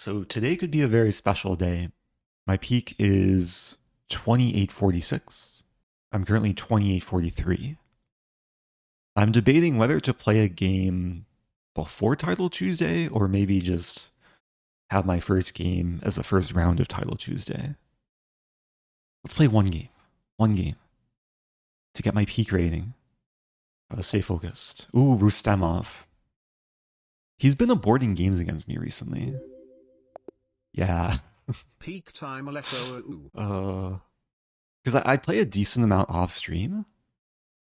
So today could be a very special day. My peak is 2846. I'm currently 2843. I'm debating whether to play a game before Title Tuesday or maybe just have my first game as a first round of Title Tuesday. Let's play one game. One game. To get my peak rating. Gotta stay focused. Ooh, Rustemov. He's been aborting games against me recently. Yeah. Peak time because I play a decent amount off stream,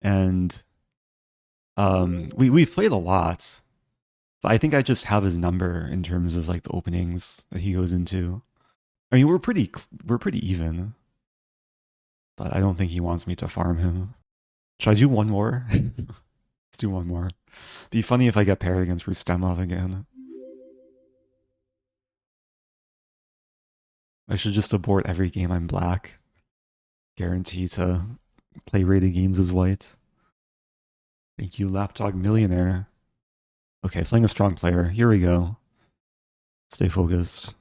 and we've played a lot, but I think I just have his number in terms of like the openings that he goes into. I mean, we're pretty even, but I don't think he wants me to farm him. Should I do one more? Let's do one more. Be funny if I get paired against Rustemov again. I should just abort every game I'm black. Guarantee to play rated games as white. Thank you, Lapdog Millionaire. Okay, playing a strong player. Here we go. Stay focused.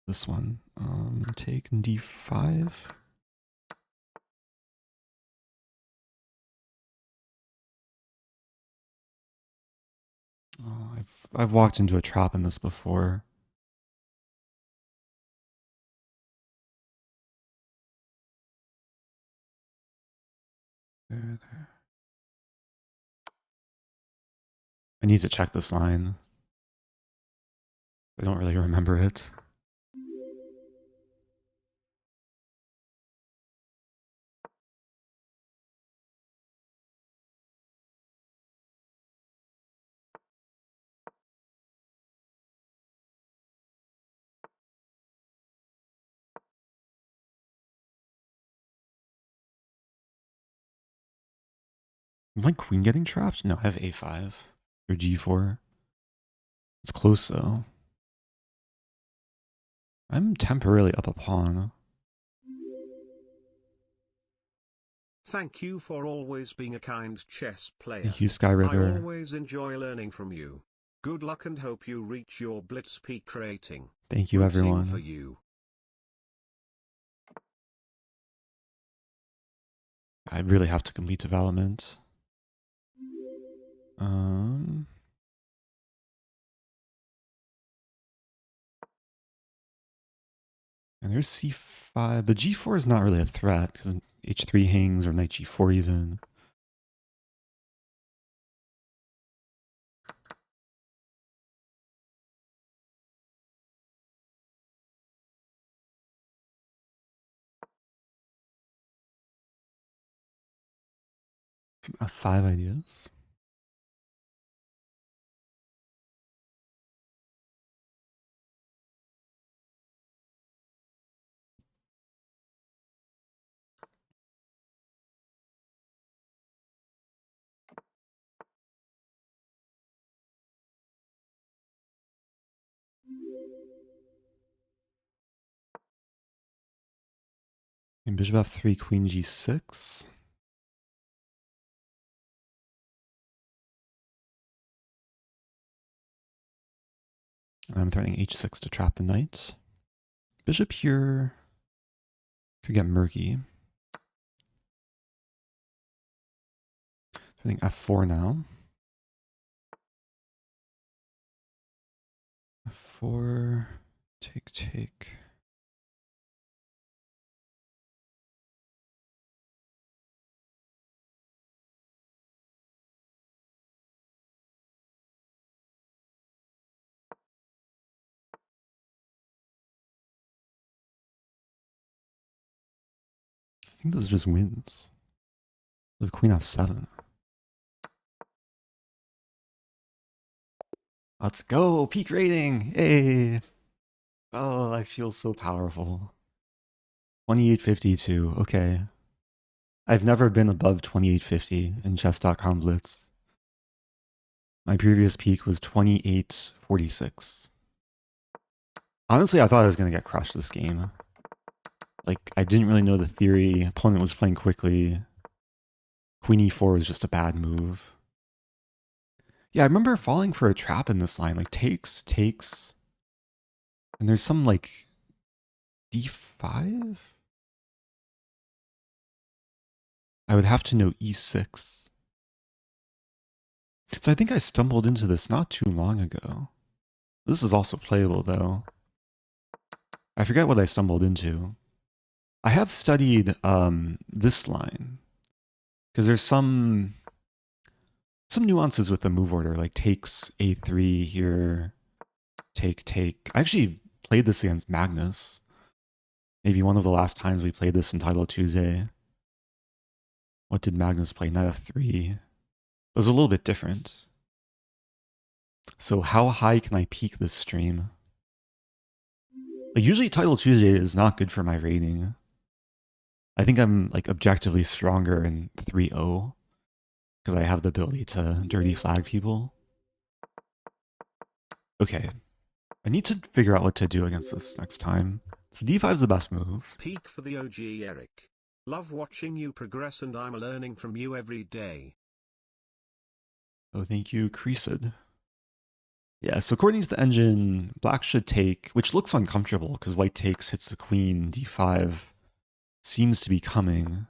This one. Take d5. Oh, I've walked into a trap in this before. There. I need to check this line. I don't really remember it. Is my queen getting trapped? No, I have a5 or g4. It's close though. I'm temporarily up a pawn. Thank you for always being a kind chess player. Thank you, Sky River. I always enjoy learning from you. Good luck and hope you reach your Blitz peak rating. Thank you, everyone. For you. I really have to complete development. And there's c5, but g4 is not really a threat because h3 hangs or knight g4 even. I have 5 ideas. And bishop f3, queen g6. And I'm threatening h6 to trap the knight. Bishop here could get murky. Threatening f4 now. f4, take. I think this just wins. The queen f7. Let's go! Peak rating! Hey! Oh, I feel so powerful. 2852. Okay. I've never been above 2850 in chess.com Blitz. My previous peak was 2846. Honestly, I thought I was going to get crushed this game. Like, I didn't really know the theory. Opponent was playing quickly. Queen e4 was just a bad move. Yeah, I remember falling for a trap in this line, like takes, takes, and there's some like d5? I would have to know e6. So I think I stumbled into this not too long ago. This is also playable though. I forget what I stumbled into. I have studied this line because there's some nuances with the move order, like takes a3 here, take, take. I actually played this against Magnus. Maybe one of the last times we played this in Title Tuesday. What did Magnus play? Knight f3. It was a little bit different. So how high can I peak this stream? Like usually Title Tuesday is not good for my rating. I think I'm like objectively stronger in 3-0 because I have the ability to dirty flag people. Okay, I need to figure out what to do against this next time. So d5 is the best move. Peak for the OG Eric. Love watching you progress and I'm learning from you every day. Oh, thank you, Creased. Yeah, so according to the engine, black should take, which looks uncomfortable because white takes, hits the queen, d5 seems to be coming.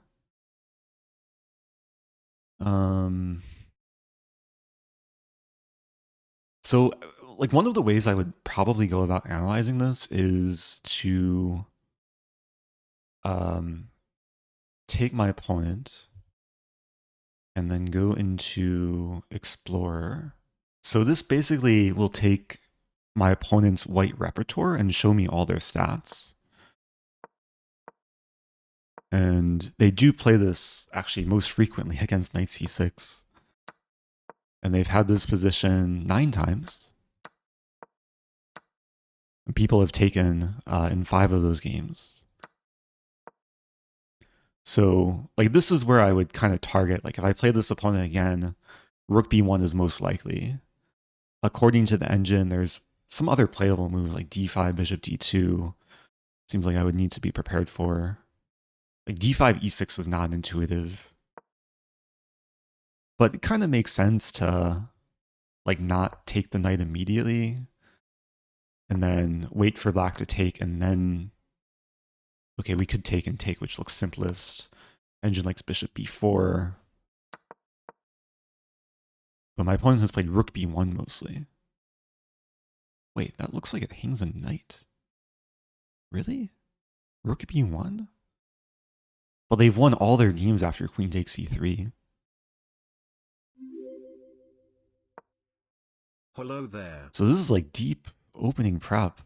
So, like, one of the ways I would probably go about analyzing this is to take my opponent and then go into Explorer. So this basically will take my opponent's white repertoire and show me all their stats. And they do play this actually most frequently against knight c6. And they've had this position 9 times. And people have taken in 5 of those games. So, like, this is where I would kind of target. Like, if I play this opponent again, rook b1 is most likely. According to the engine, there's some other playable moves like d5, bishop d2. Seems like I would need to be prepared for. Like, d5, e6 is not intuitive. But it kind of makes sense to, like, not take the knight immediately. And then wait for black to take, and then... Okay, we could take and take, which looks simplest. Engine likes bishop b4. But my opponent has played rook b1 mostly. Wait, that looks like it hangs a knight. Really? Rook b1? Well, they've won all their games after queen takes c3. Hello there. So this is like deep opening prep.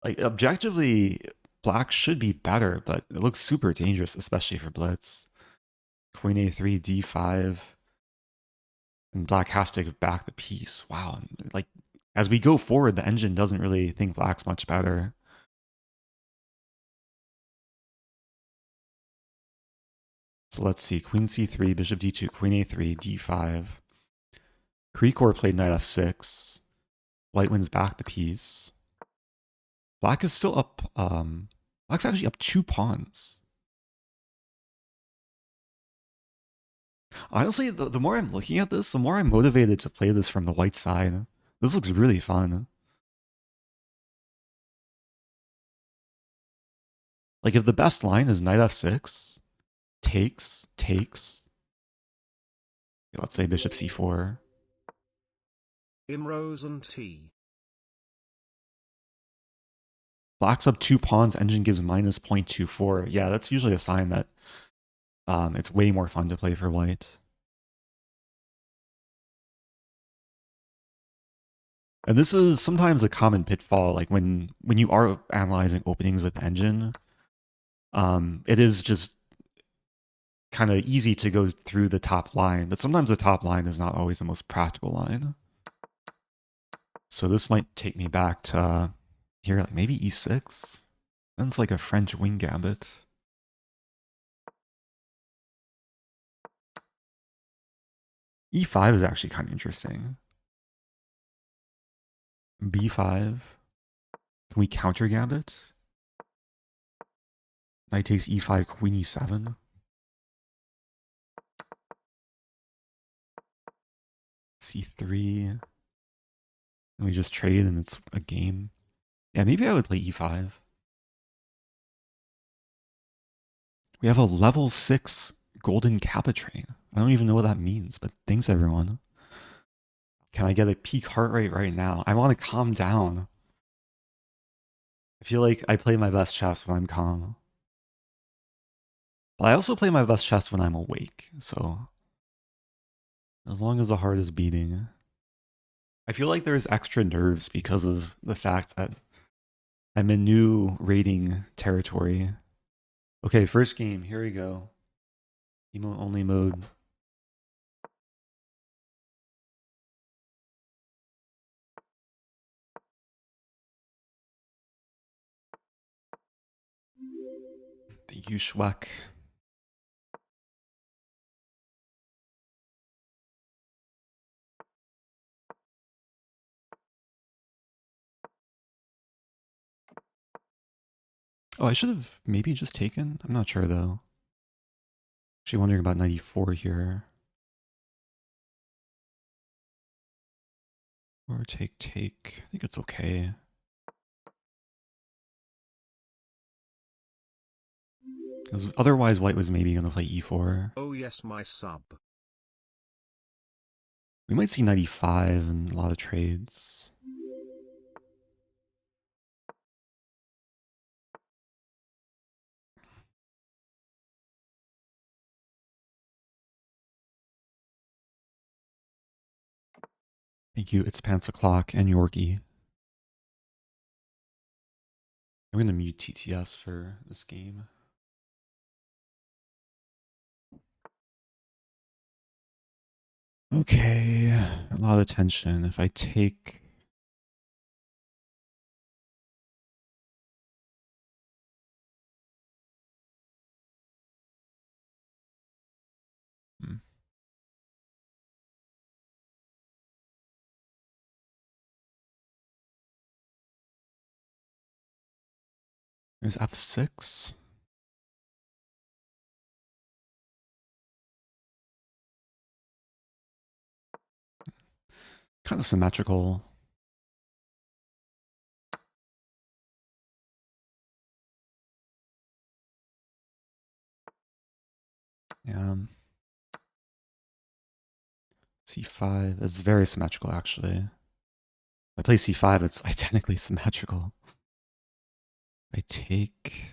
Like, objectively, black should be better, but it looks super dangerous, especially for blitz. Queen a3, d5. And black has to back the piece. Wow. Like, as we go forward, the engine doesn't really think black's much better. So let's see. Queen c3, bishop d2, queen a3, d5. Krikor played knight f6. White wins back the piece. Black is still up. Black's actually up 2 pawns. Honestly, the more I'm looking at this, the more I'm motivated to play this from the white side. This looks really fun. Like, if the best line is knight f6, takes, takes. Okay, let's say bishop c4. Rosen T. Black's up 2 pawns, engine gives minus 0.24. Yeah, that's usually a sign that it's way more fun to play for white. And this is sometimes a common pitfall, like when you are analyzing openings with engine, it is just kind of easy to go through the top line, but sometimes the top line is not always the most practical line. So this might take me back to here, like maybe e6. Then it's like a French wing gambit. e5 is actually kind of interesting. b5. Can we counter gambit? Knight takes e5, queen e7. c3. And we just trade and it's a game. Yeah, maybe I would play e5. We have a level 6 golden Capitrain. I don't even know what that means, but thanks everyone. Can I get a peak heart rate right now? I want to calm down. I feel like I play my best chess when I'm calm. But I also play my best chess when I'm awake, so as long as the heart is beating. I feel like there's extra nerves because of the fact that I'm in new rating territory. Okay, first game, here we go. Emote only mode. Thank you, Schweck. Oh, I should have maybe just taken. I'm not sure though. Actually wondering about 94 here. Or take. I think it's okay. Because otherwise white was maybe going to play e4. Oh yes, my sub. We might see 95 and a lot of trades. Thank you, it's Pants O'Clock and Yorkie. I'm going to mute TTS for this game. Okay, a lot of tension. If I take... There's f6. Kind of symmetrical. Yeah. c5 is very symmetrical, actually. If I play c5, it's identically symmetrical. I take...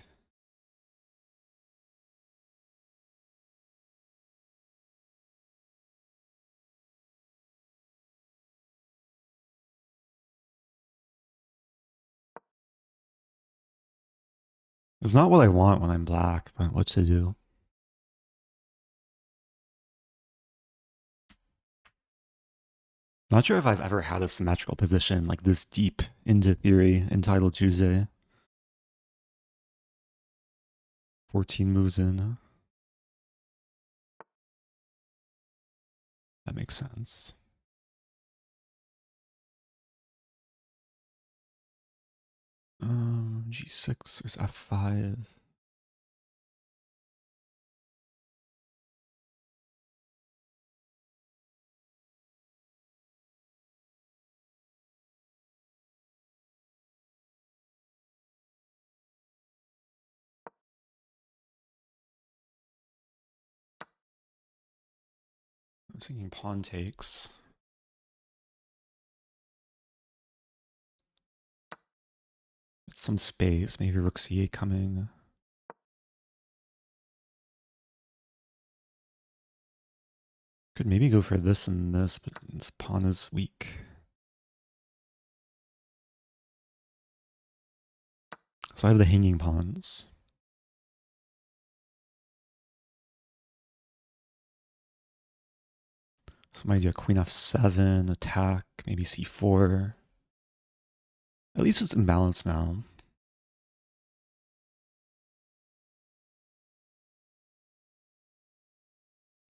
It's not what I want when I'm black, but what to do? Not sure if I've ever had a symmetrical position like this deep into theory in Title Tuesday. 14 moves in. That makes sense. G6, there's f5. I'm thinking pawn takes. It's some space, maybe rook c8 coming. Could maybe go for this and this, but this pawn is weak. So I have the hanging pawns. So my idea, queen f7, attack, maybe c4. At least it's imbalanced now.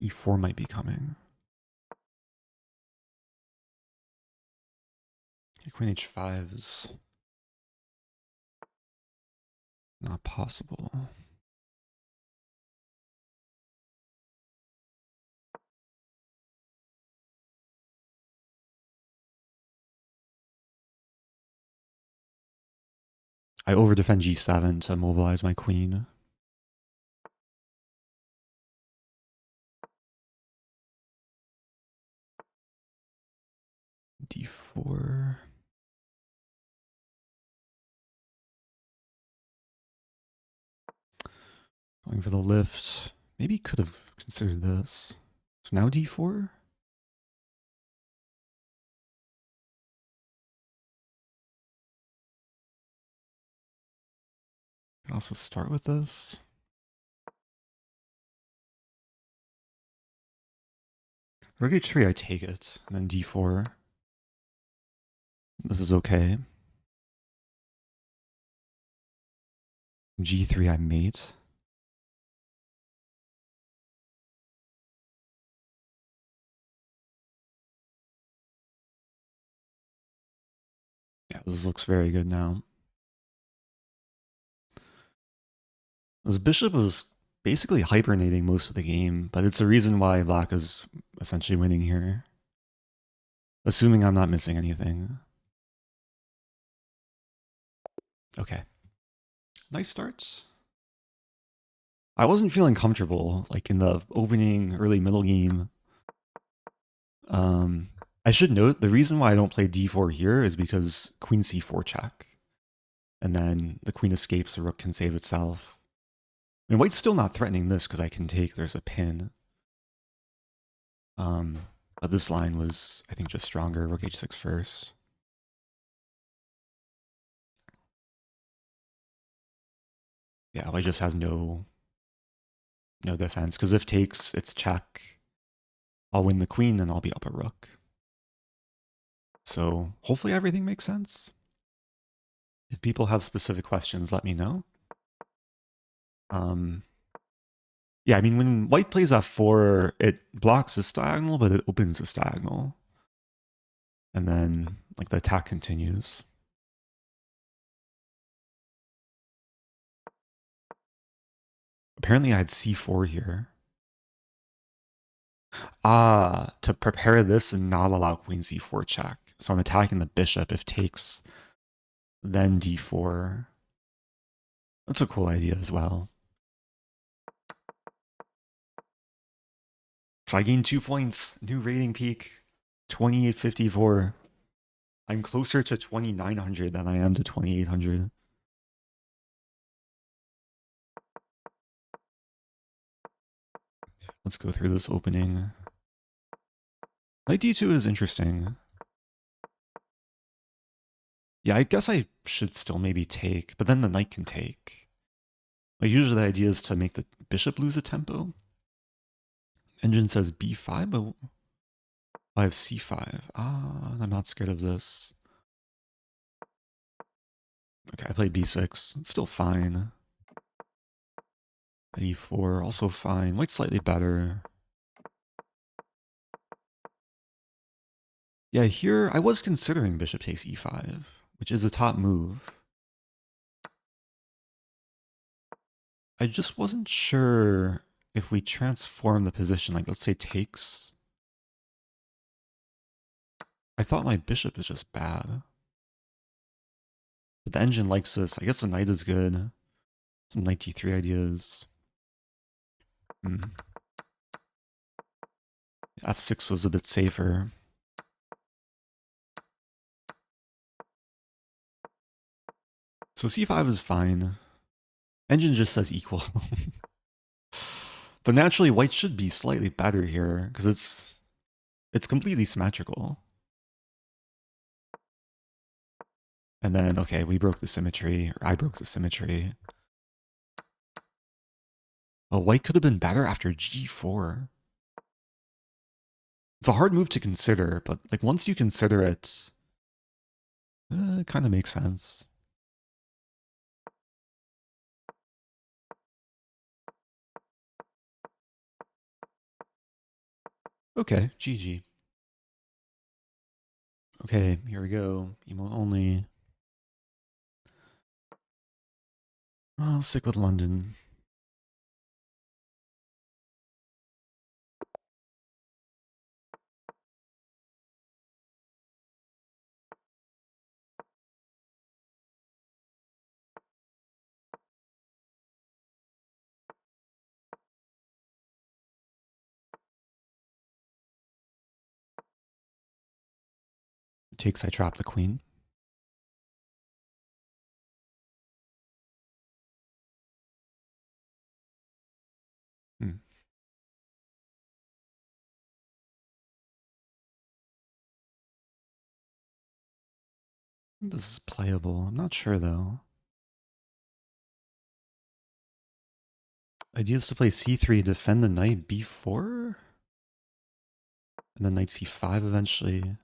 e4 might be coming. Queen h5 is not possible. I overdefend g7 to mobilize my queen. d4. Going for the lift. Maybe could have considered this. So now d4? Could also start with this. Rook h3, I take it. And then d4. This is okay. g3, I mate. Yeah, this looks very good now. This bishop was basically hibernating most of the game, but it's the reason why black is essentially winning here. Assuming I'm not missing anything. Okay. Nice start. I wasn't feeling comfortable, like in the opening, early middle game. I should note, the reason why I don't play d4 here is because queen c4 check. And then the queen escapes, the rook can save itself. And white's still not threatening this because I can take, there's a pin. But this line was, I think, just stronger. Rook h6 first. Yeah, white just has no defense. Because if takes, it's check. I'll win the queen and I'll be up a rook. So hopefully everything makes sense. If people have specific questions, let me know. Yeah, I mean, when white plays f4, it blocks this diagonal, but it opens this diagonal. And then, like, the attack continues. Apparently I had c4 here. To prepare this and not allow queen c4 check. So I'm attacking the bishop if takes, then d4. That's a cool idea as well. So I gained 2 points. New rating peak, 2854. I'm closer to 2900 than I am to 2800. Let's go through this opening. Knight d2 is interesting. Yeah, I guess I should still maybe take, but then the knight can take. Like, usually the idea is to make the bishop lose a tempo. Engine says b5, but I have c5. I'm not scared of this. Okay, I played b6. It's still fine. e4, also fine. White's slightly better. Yeah, here I was considering bishop takes e5, which is a top move. I just wasn't sure if we transform the position, like let's say takes. I thought my bishop is just bad. But the engine likes this. I guess the knight is good. Some knight d3 ideas. f6 was a bit safer. So c5 is fine. Engine just says equal. But naturally, white should be slightly better here, because it's completely symmetrical. And then, okay, we broke the symmetry, or I broke the symmetry. Well, white could have been better after g4. It's a hard move to consider, but like once you consider it, it kind of makes sense. Okay, GG. Okay, here we go. Emo only. I'll stick with London. takes, I trap the queen. This is playable. I'm not sure though. Idea is to play c3, defend the knight b4, and then knight c5 eventually.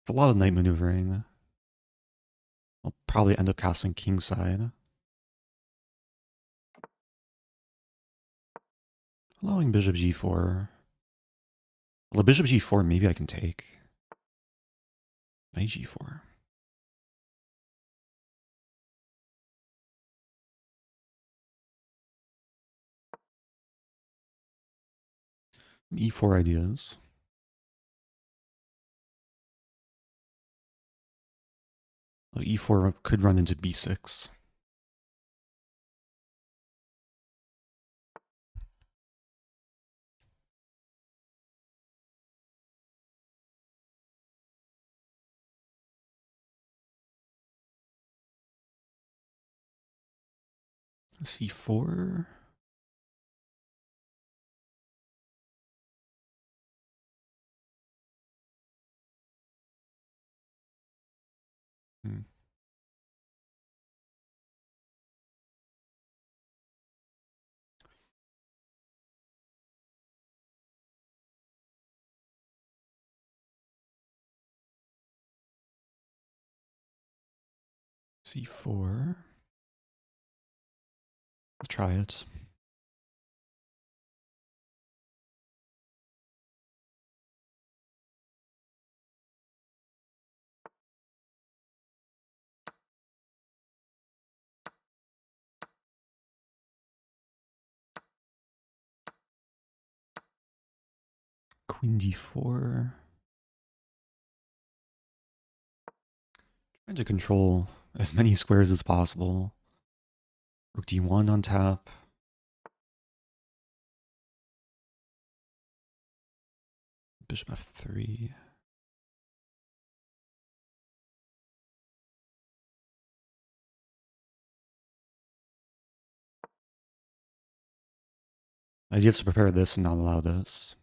It's a lot of knight maneuvering. I'll probably end up castling kingside. Allowing bishop g4. Well, bishop g4 maybe I can take. Knight g4. E4 ideas. Well, e4 could run into b6. c4. c4. Let's try it. Queen d4. Trying to control as many squares as possible. Rook d1 on tap. Bishop f3. Idea is to prepare this and not allow this.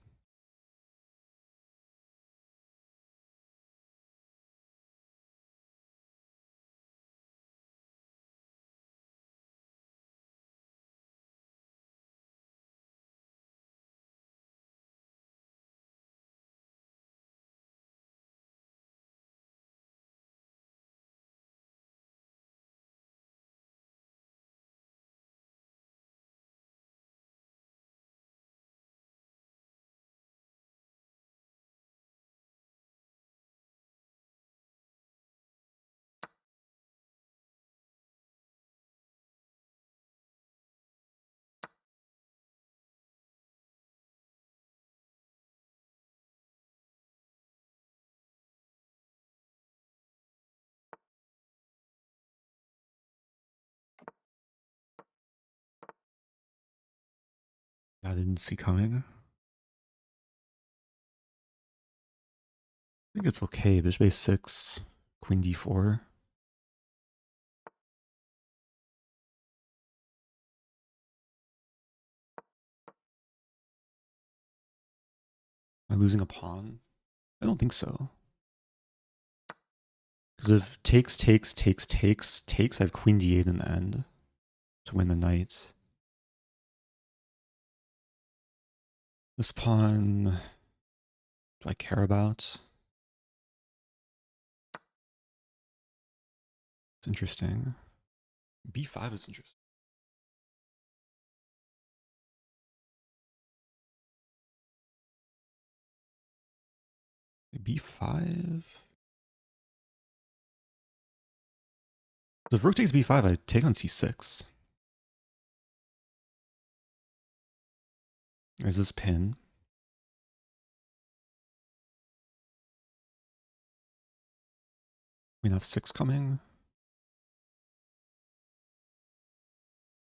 I didn't see coming. I think it's okay. Bishop a6, queen d4. Am I losing a pawn? I don't think so. Because if takes, I have queen d8 in the end to win the knight. This pawn, do I care about? It's interesting. b5 is interesting. b5. So if rook takes b5, I take on c6. There's this pin. Queen f6 coming.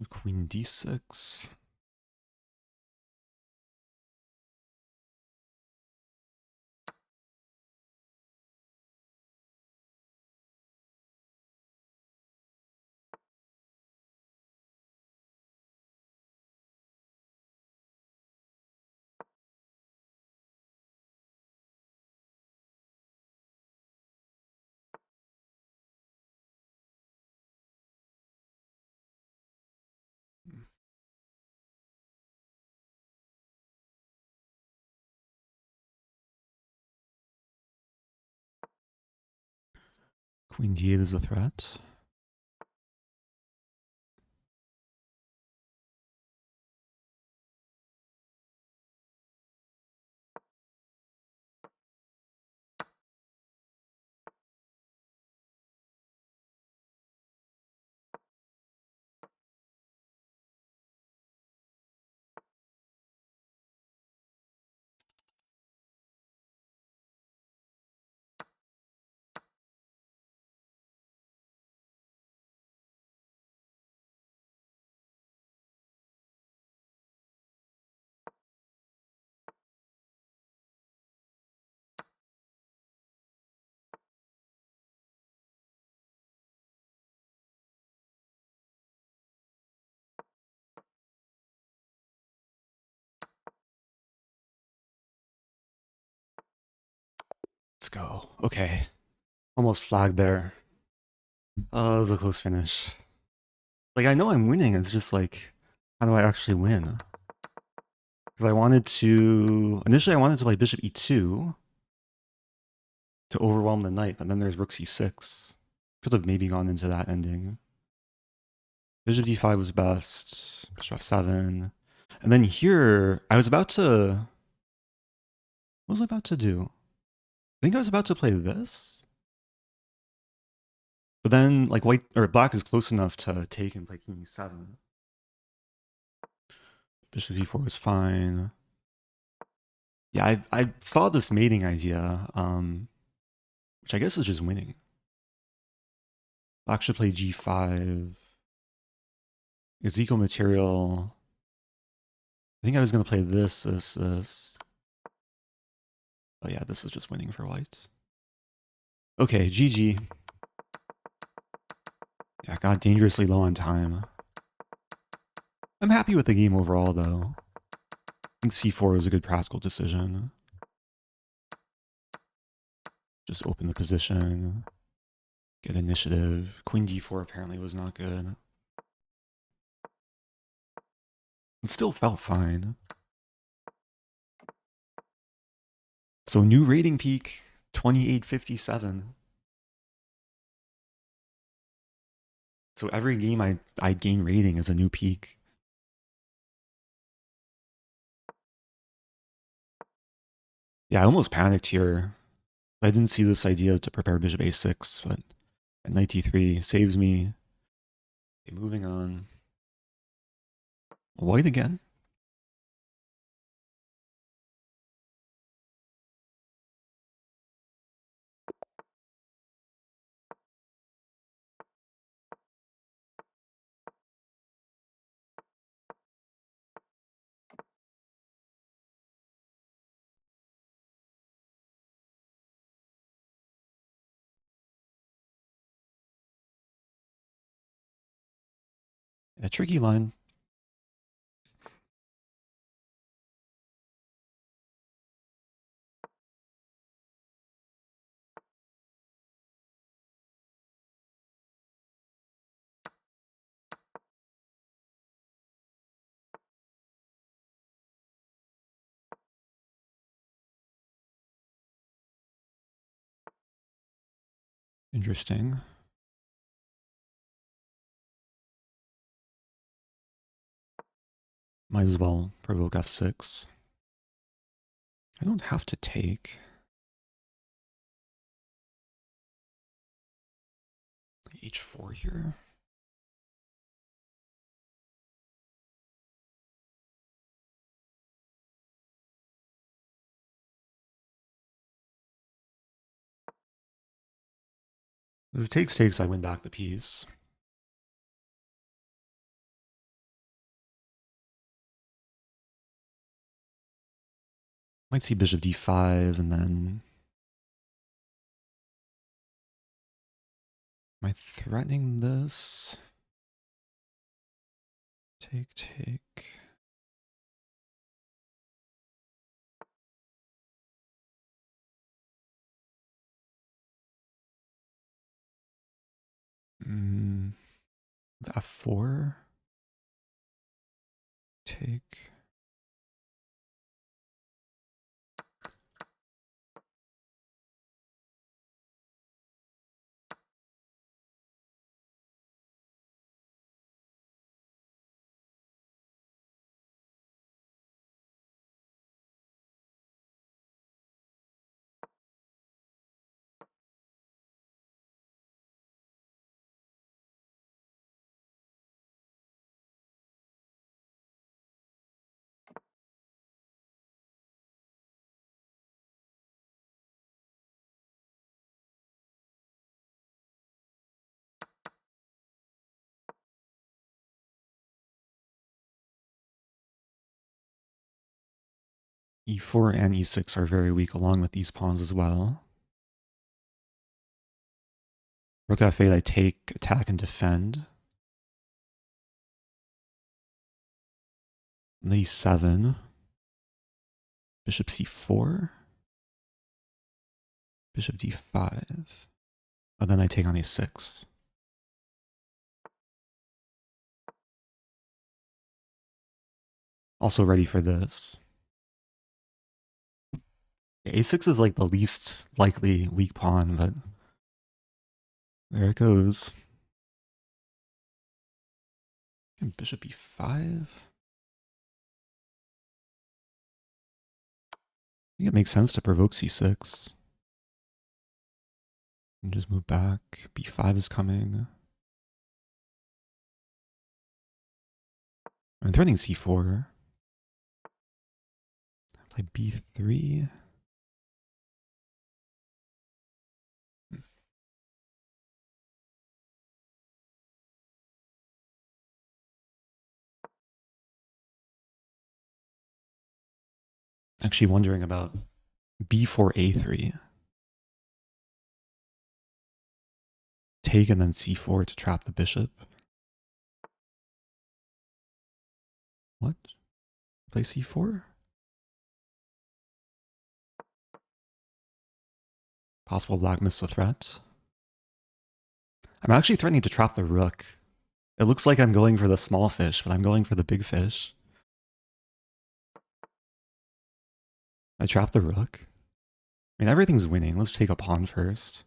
Queen d6. Queen d8 is a threat. Let's go. Okay. Almost flagged there. Oh, it was a close finish. Like, I know I'm winning. It's just like, how do I actually win? Because I wanted to... Initially, I wanted to play bishop e2 to overwhelm the knight, but then there's rook c6. Could have maybe gone into that ending. Bishop d5 was best. Bishop f7. And then here, I was about to... What was I about to do? I think I was about to play this. But then, like, white or black is close enough to take and play king e7. Bishop d4 was fine. Yeah, I saw this mating idea, which I guess is just winning. Black should play g5. It's equal material. I think I was going to play this. Oh yeah, this is just winning for white. Okay, GG. Yeah, I got dangerously low on time. I'm happy with the game overall, though. I think c4 was a good practical decision. Just open the position. Get initiative. Queen d4 apparently was not good. It still felt fine. So new rating peak, 2857. So every game I gain rating is a new peak. Yeah, I almost panicked here. I didn't see this idea to prepare bishop a6, but at knight d3 saves me. Okay, moving on. White again. A tricky line. Interesting. Might as well provoke f6. I don't have to take. H4 here. If it takes, I win back the piece. Might see bishop d5 and then... Am I threatening this? Take. F4. Take. E4 and E6 are very weak along with these pawns as well. Rook F8, I take, attack, and defend. E7. Bishop C4. Bishop D5. And then I take on A6. Also ready for this. A6 is like the least likely weak pawn, but there it goes. And Bishop E5. I think it makes sense to provoke C6. And just move back. B5 is coming. I'm threatening C4. Play B3. Actually wondering about B4A3. Take and then C4 to trap the bishop. What? Play C4? Possible black missed the threat. I'm actually threatening to trap the rook. It looks like I'm going for the small fish, but I'm going for the big fish. I trap the rook. I mean, everything's winning. Let's take a pawn first.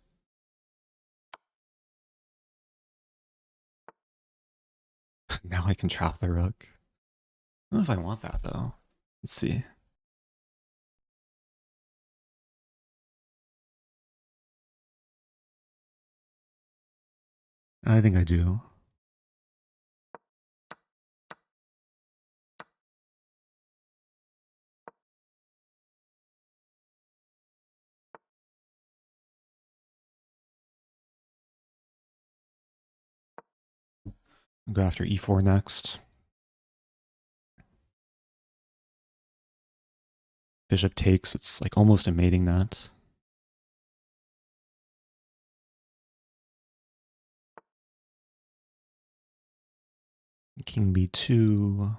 Now I can trap the rook. I don't know if I want that, though. Let's see. I think I do. I'll go after E4 next. Bishop takes, it's like almost a mating net. King B2.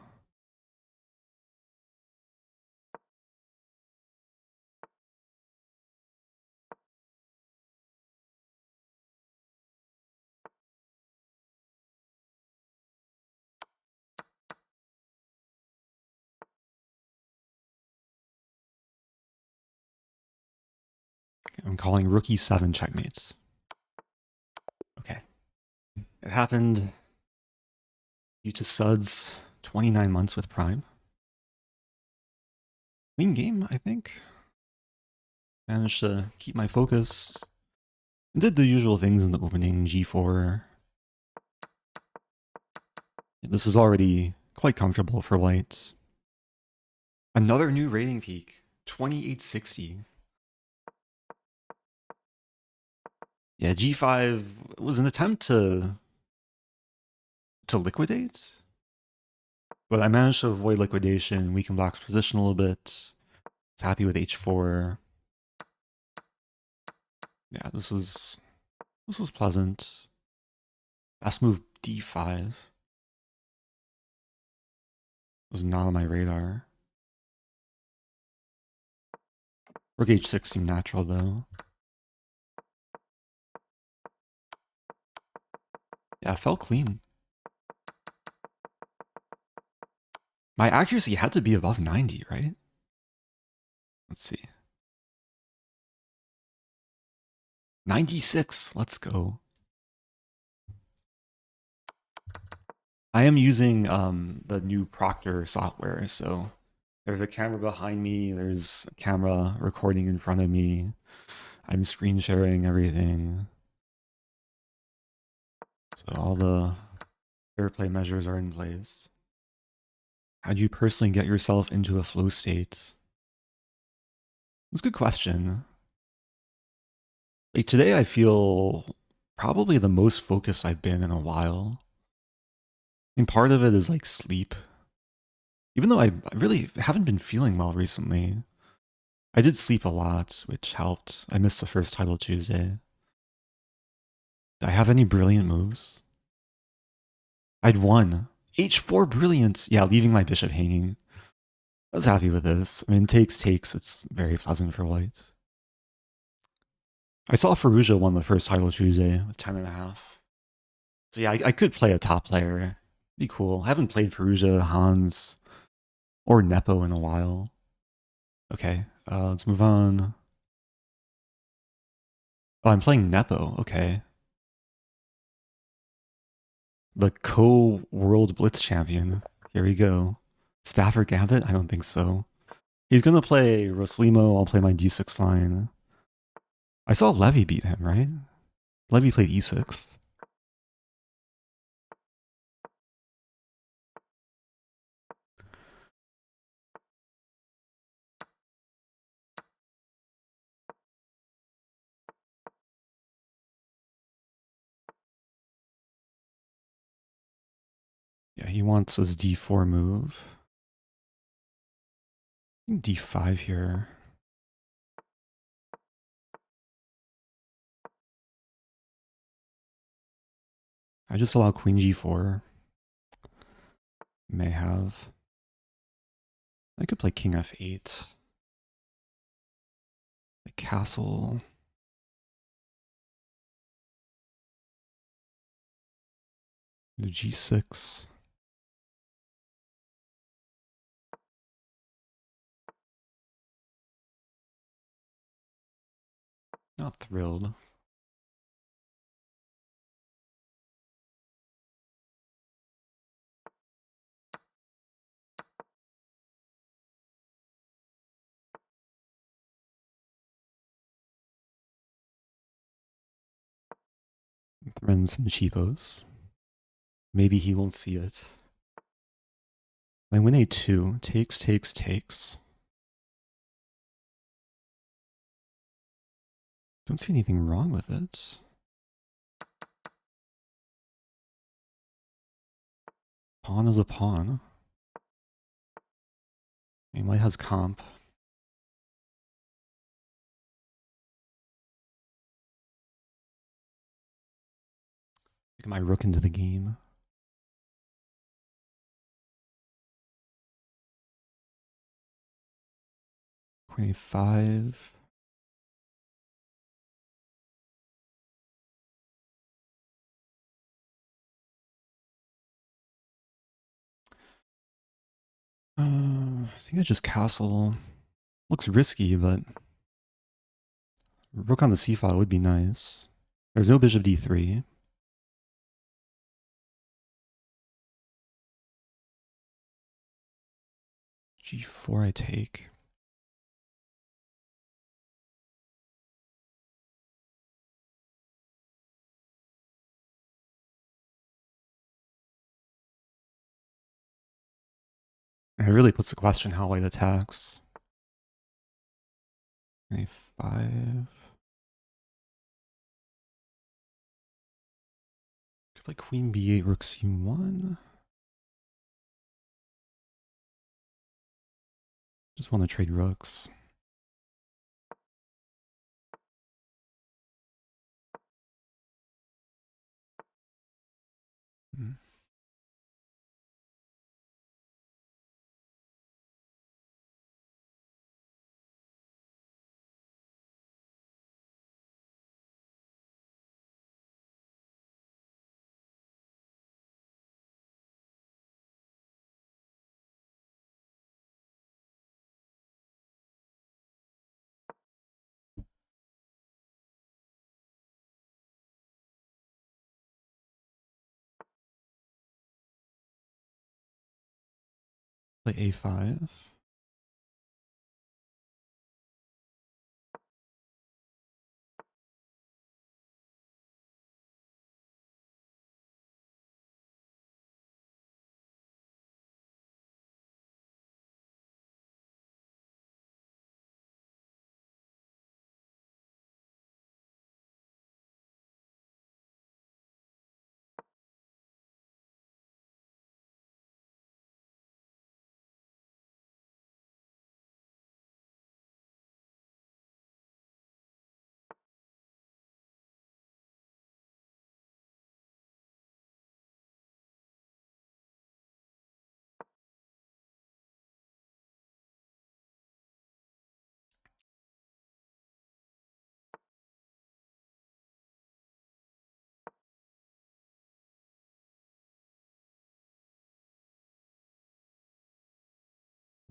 I'm calling rook E7 checkmate. Okay. It happened due to Suds 29 months with Prime. Clean game, I think. Managed to keep my focus. Did the usual things in the opening, G4. This is already quite comfortable for white. Another new rating peak, 2860. Yeah, G5 was an attempt to liquidate, but I managed to avoid liquidation, weaken black's position a little bit. Was happy with H4. Yeah, this was pleasant. Best move D5 was not on my radar. Rook H6 seemed natural though. Yeah, it felt clean. My accuracy had to be above 90, right? Let's see. 96, let's go. I am using the new Proctor software, so there's a camera behind me, there's a camera recording in front of me. I'm screen sharing everything. So all the fair play measures are in place. How do you personally get yourself into a flow state? That's a good question. Like today I feel probably the most focused I've been in a while. And part of it is like sleep. Even though I really haven't been feeling well recently. I did sleep a lot, which helped. I missed the first title Tuesday. Do I have any brilliant moves? I'd won. H4 brilliant. Yeah, leaving my bishop hanging. I was happy with this. I mean, takes. It's very pleasant for white. I saw Faruja won the first title Tuesday with 10.5. So yeah, I could play a top player. Be cool. I haven't played Faruja, Hans, or Nepo in a while. Okay, let's move on. Oh, I'm playing Nepo. Okay. The co-world blitz champion. Here we go. Stafford Gambit? I don't think so. He's gonna play Rossolimo. I'll play my d6 line. I saw Levy beat him, right? Levy played e6. Yeah, he wants his d4 move. I think d5 here. I just allow queen g4. May have. I could play king f8. A castle. Do g6. Not thrilled. Run some cheapos. Maybe he won't see it. I win a2. Takes. Don't see anything wrong with it. Pawn is a pawn. He might has comp. Get my rook into the game. Queen a5. I think I just castle. Looks risky, but rook on the c file would be nice. There's no bishop d3. g4 I take. And it really puts the question how white attacks. a5. Could play queen b8, rook c1. Just want to trade rooks. Hmm. Play a5.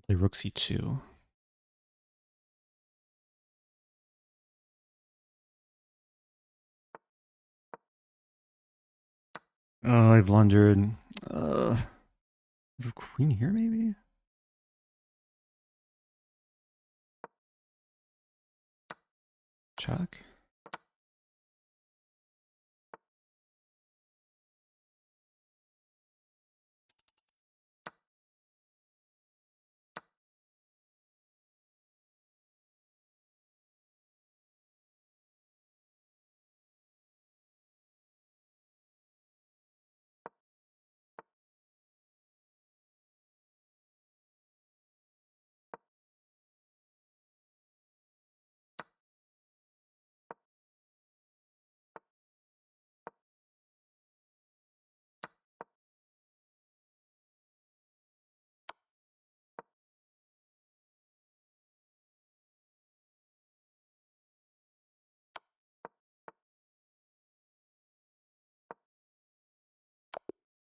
Play rook c2. Oh, I blundered. Queen here, maybe? Check.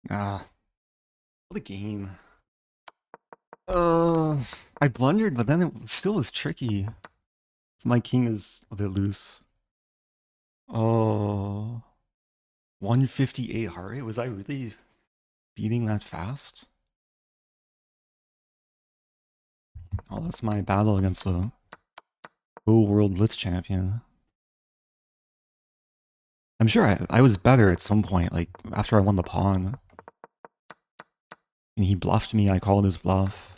Ah, what a game. I blundered, but then it still was tricky. My king is a bit loose. Oh, 158 heart rate? Was I really beating that fast? Oh, that's my battle against the whole world blitz champion. I'm sure I was better at some point, like after I won the pawn. And he bluffed me, I called his bluff.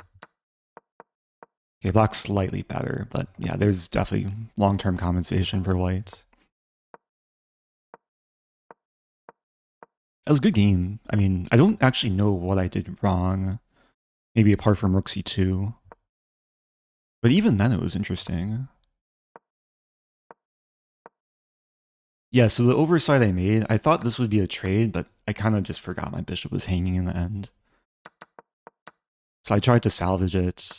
Okay, black's slightly better, but yeah, there's definitely long-term compensation for white. That was a good game. I mean, I don't actually know what I did wrong. Maybe apart from rook c2. But even then it was interesting. Yeah, so the oversight I made, I thought this would be a trade, but I kind of just forgot my bishop was hanging in the end. So I tried to salvage it.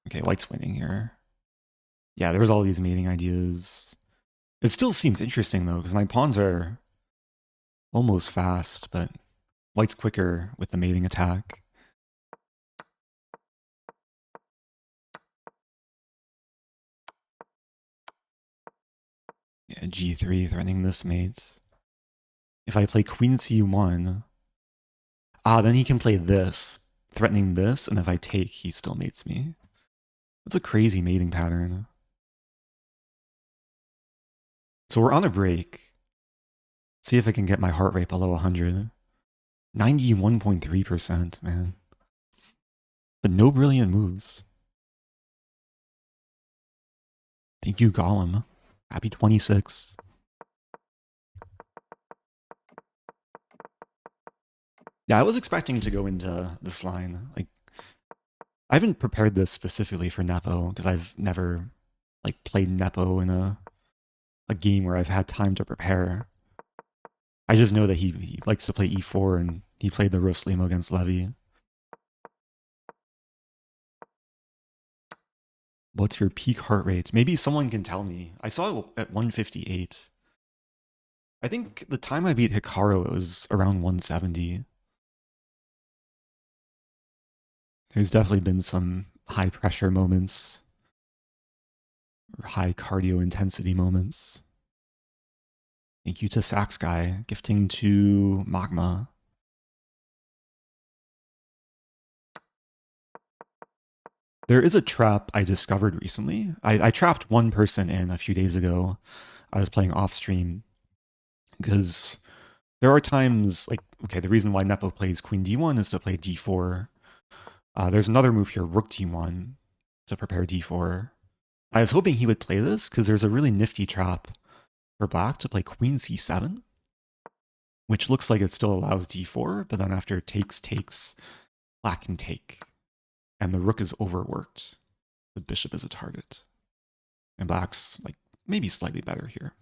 Okay, white's winning here. Yeah, there was all these mating ideas. It still seems interesting though, because my pawns are almost fast, but white's quicker with the mating attack. Yeah, g3 threatening this mate. If I play queen c1, then he can play this, threatening this, and if I take, he still mates me. That's a crazy mating pattern. So we're on a break. Let's see if I can get my heart rate below 100. 91.3%, man. But no brilliant moves. Thank you, Gollum. Happy 26. Yeah, I was expecting to go into this line. Like, I haven't prepared this specifically for Nepo because I've never like played Nepo in a game where I've had time to prepare. I just know that he likes to play e4 and he played the Rossolimo against Levy. What's your peak heart rate? Maybe someone can tell me. I saw it at 158. I think the time I beat Hikaru, it was around 170. There's definitely been some high pressure moments, or high cardio intensity moments. Thank you to Sax Guy, gifting to Magma. There is a trap I discovered recently. I trapped one person in a few days ago. I was playing off stream because there are times like, okay, the reason why Nepo plays queen d1 is to play d4. There's another move here, rook d1, to prepare d4. I was hoping he would play this because there's a really nifty trap for black to play queen c7, which looks like it still allows d4, but then after takes, black can take. And the rook is overworked. The bishop is a target. And black's like maybe slightly better here.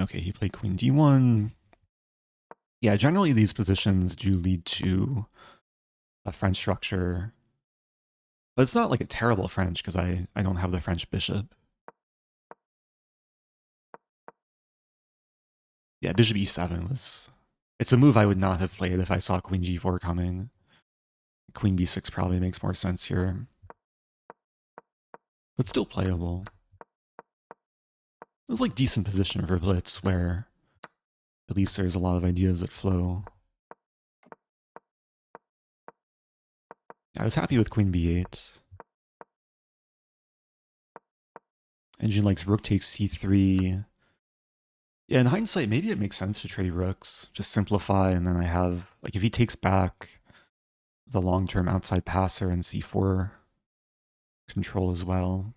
Okay, he played queen d1. Yeah, generally these positions do lead to a French structure. But it's not like a terrible French because I don't have the French bishop. Yeah, bishop e7 was... It's a move I would not have played if I saw queen g4 coming. Queen b6 probably makes more sense here. But still playable. It's like decent position for blitz where at least there's a lot of ideas that flow. I was happy with Queen b8. Engine likes rook takes c3. Yeah, in hindsight, maybe it makes sense to trade rooks. Just simplify, and then I have, like, if he takes back the long-term outside passer and c4 control as well.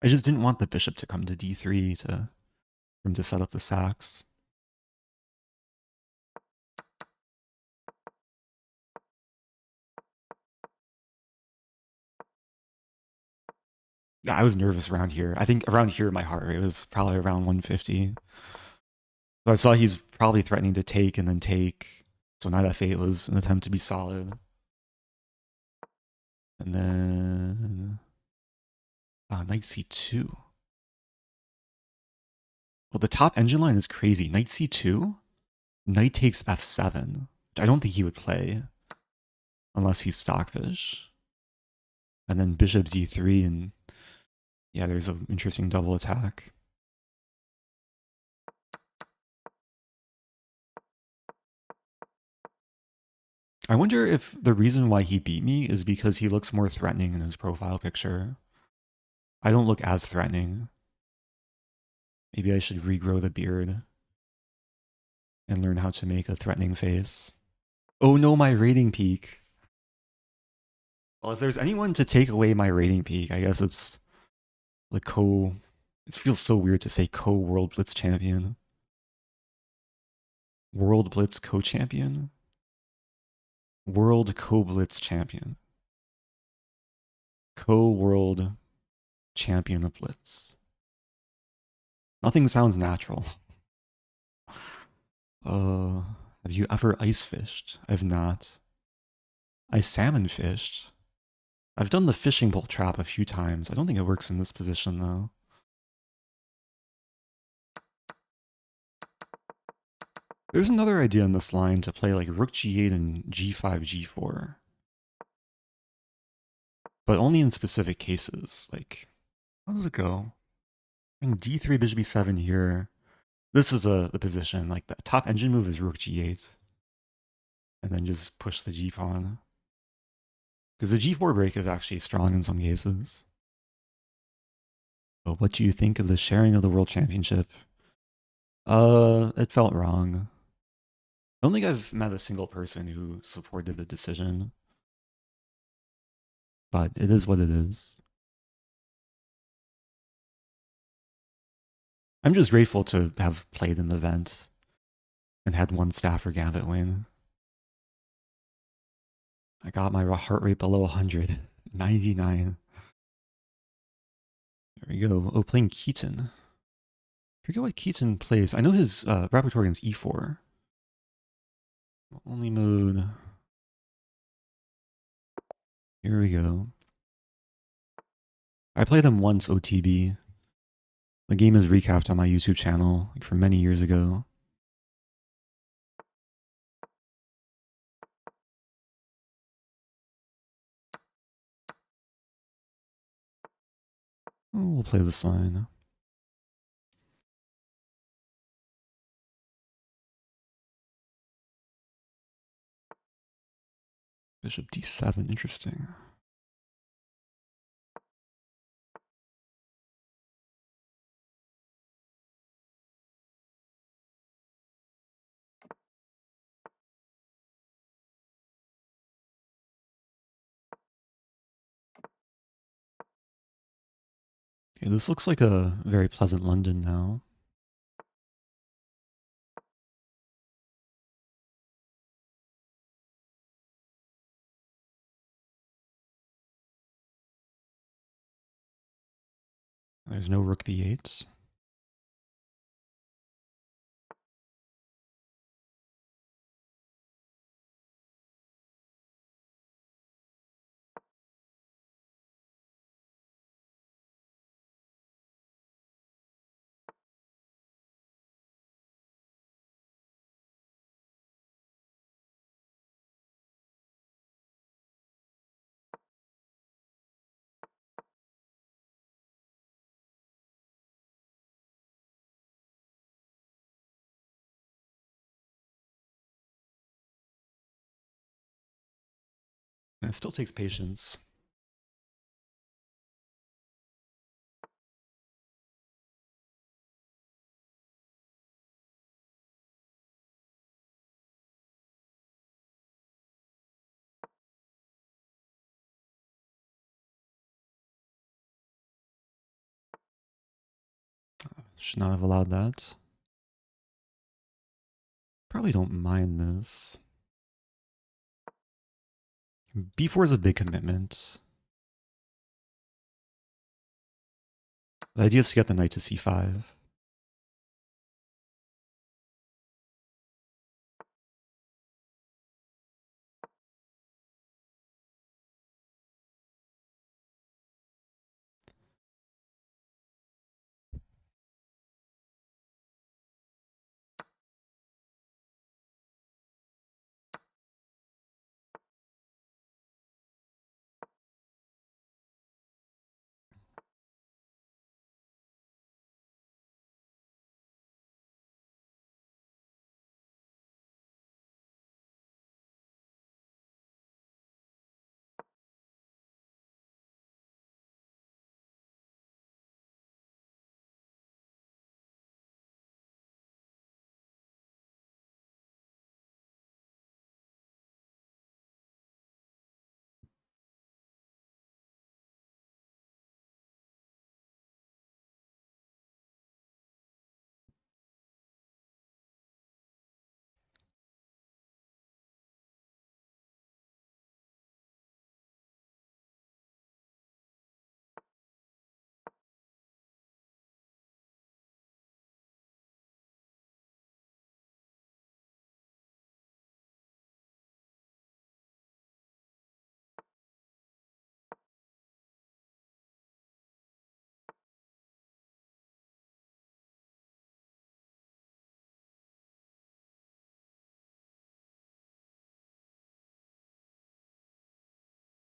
I just didn't want the bishop to come to d3 for him to set up the sacks. Yeah, I was nervous around here. I think around here my heart rate was probably around 150. So I saw he's probably threatening to take and then take. So knight f8 was an attempt to be solid. And then knight c2. Well, the top engine line is crazy. Knight c2, knight takes f7. I don't think he would play unless he's stockfish. And then bishop d3, and yeah, there's an interesting double attack. I wonder if the reason why he beat me is because he looks more threatening in his profile picture. I don't look as threatening. Maybe I should regrow the beard and learn how to make a threatening face. Oh no, my rating peak. Well, if there's anyone to take away my rating peak, I guess it's the it feels so weird to say co-World Blitz champion. World Blitz co-champion? World co-Blitz champion. Co-World champion of Blitz. Nothing sounds natural. Have you ever ice fished? I've not. I salmon fished. I've done the fishing pole trap a few times. I don't think it works in this position though. There's another idea in this line to play like rook g8 and g5, g4. But only in specific cases. Like, how does it go? I think d3, bishop b7 here. This is the position. Like, the top engine move is rook g8. And then just push the g pawn. Because the g4 break is actually strong in some cases. But what do you think of the sharing of the World Championship? It felt wrong. I don't think I've met a single person who supported the decision. But it is what it is. I'm just grateful to have played in the event and had one staff or Gambit win. I got my heart rate below 100. 99. There we go. Oh, playing Keaton. I forget what Keaton plays. I know his repertoire is e4. Only mode. Here we go. I played him once OTB. The game is recapped on my YouTube channel like from many years ago. Oh, we'll play this line. Bishop d7, interesting. Okay, this looks like a very pleasant London now. There's no rook b8. It still takes patience. Should not have allowed that. Probably don't mind this. B4 is a big commitment. The idea is to get the knight to c5.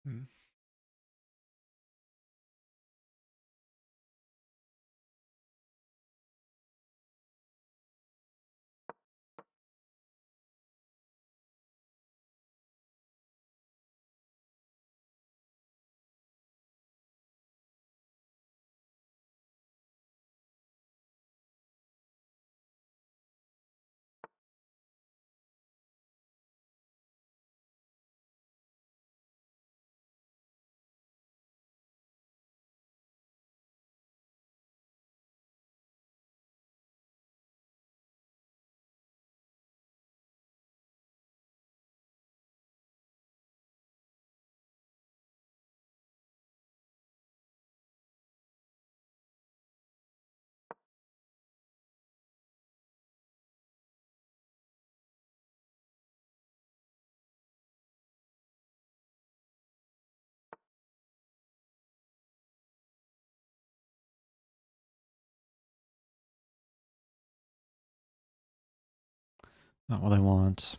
Hmm. Not what I want.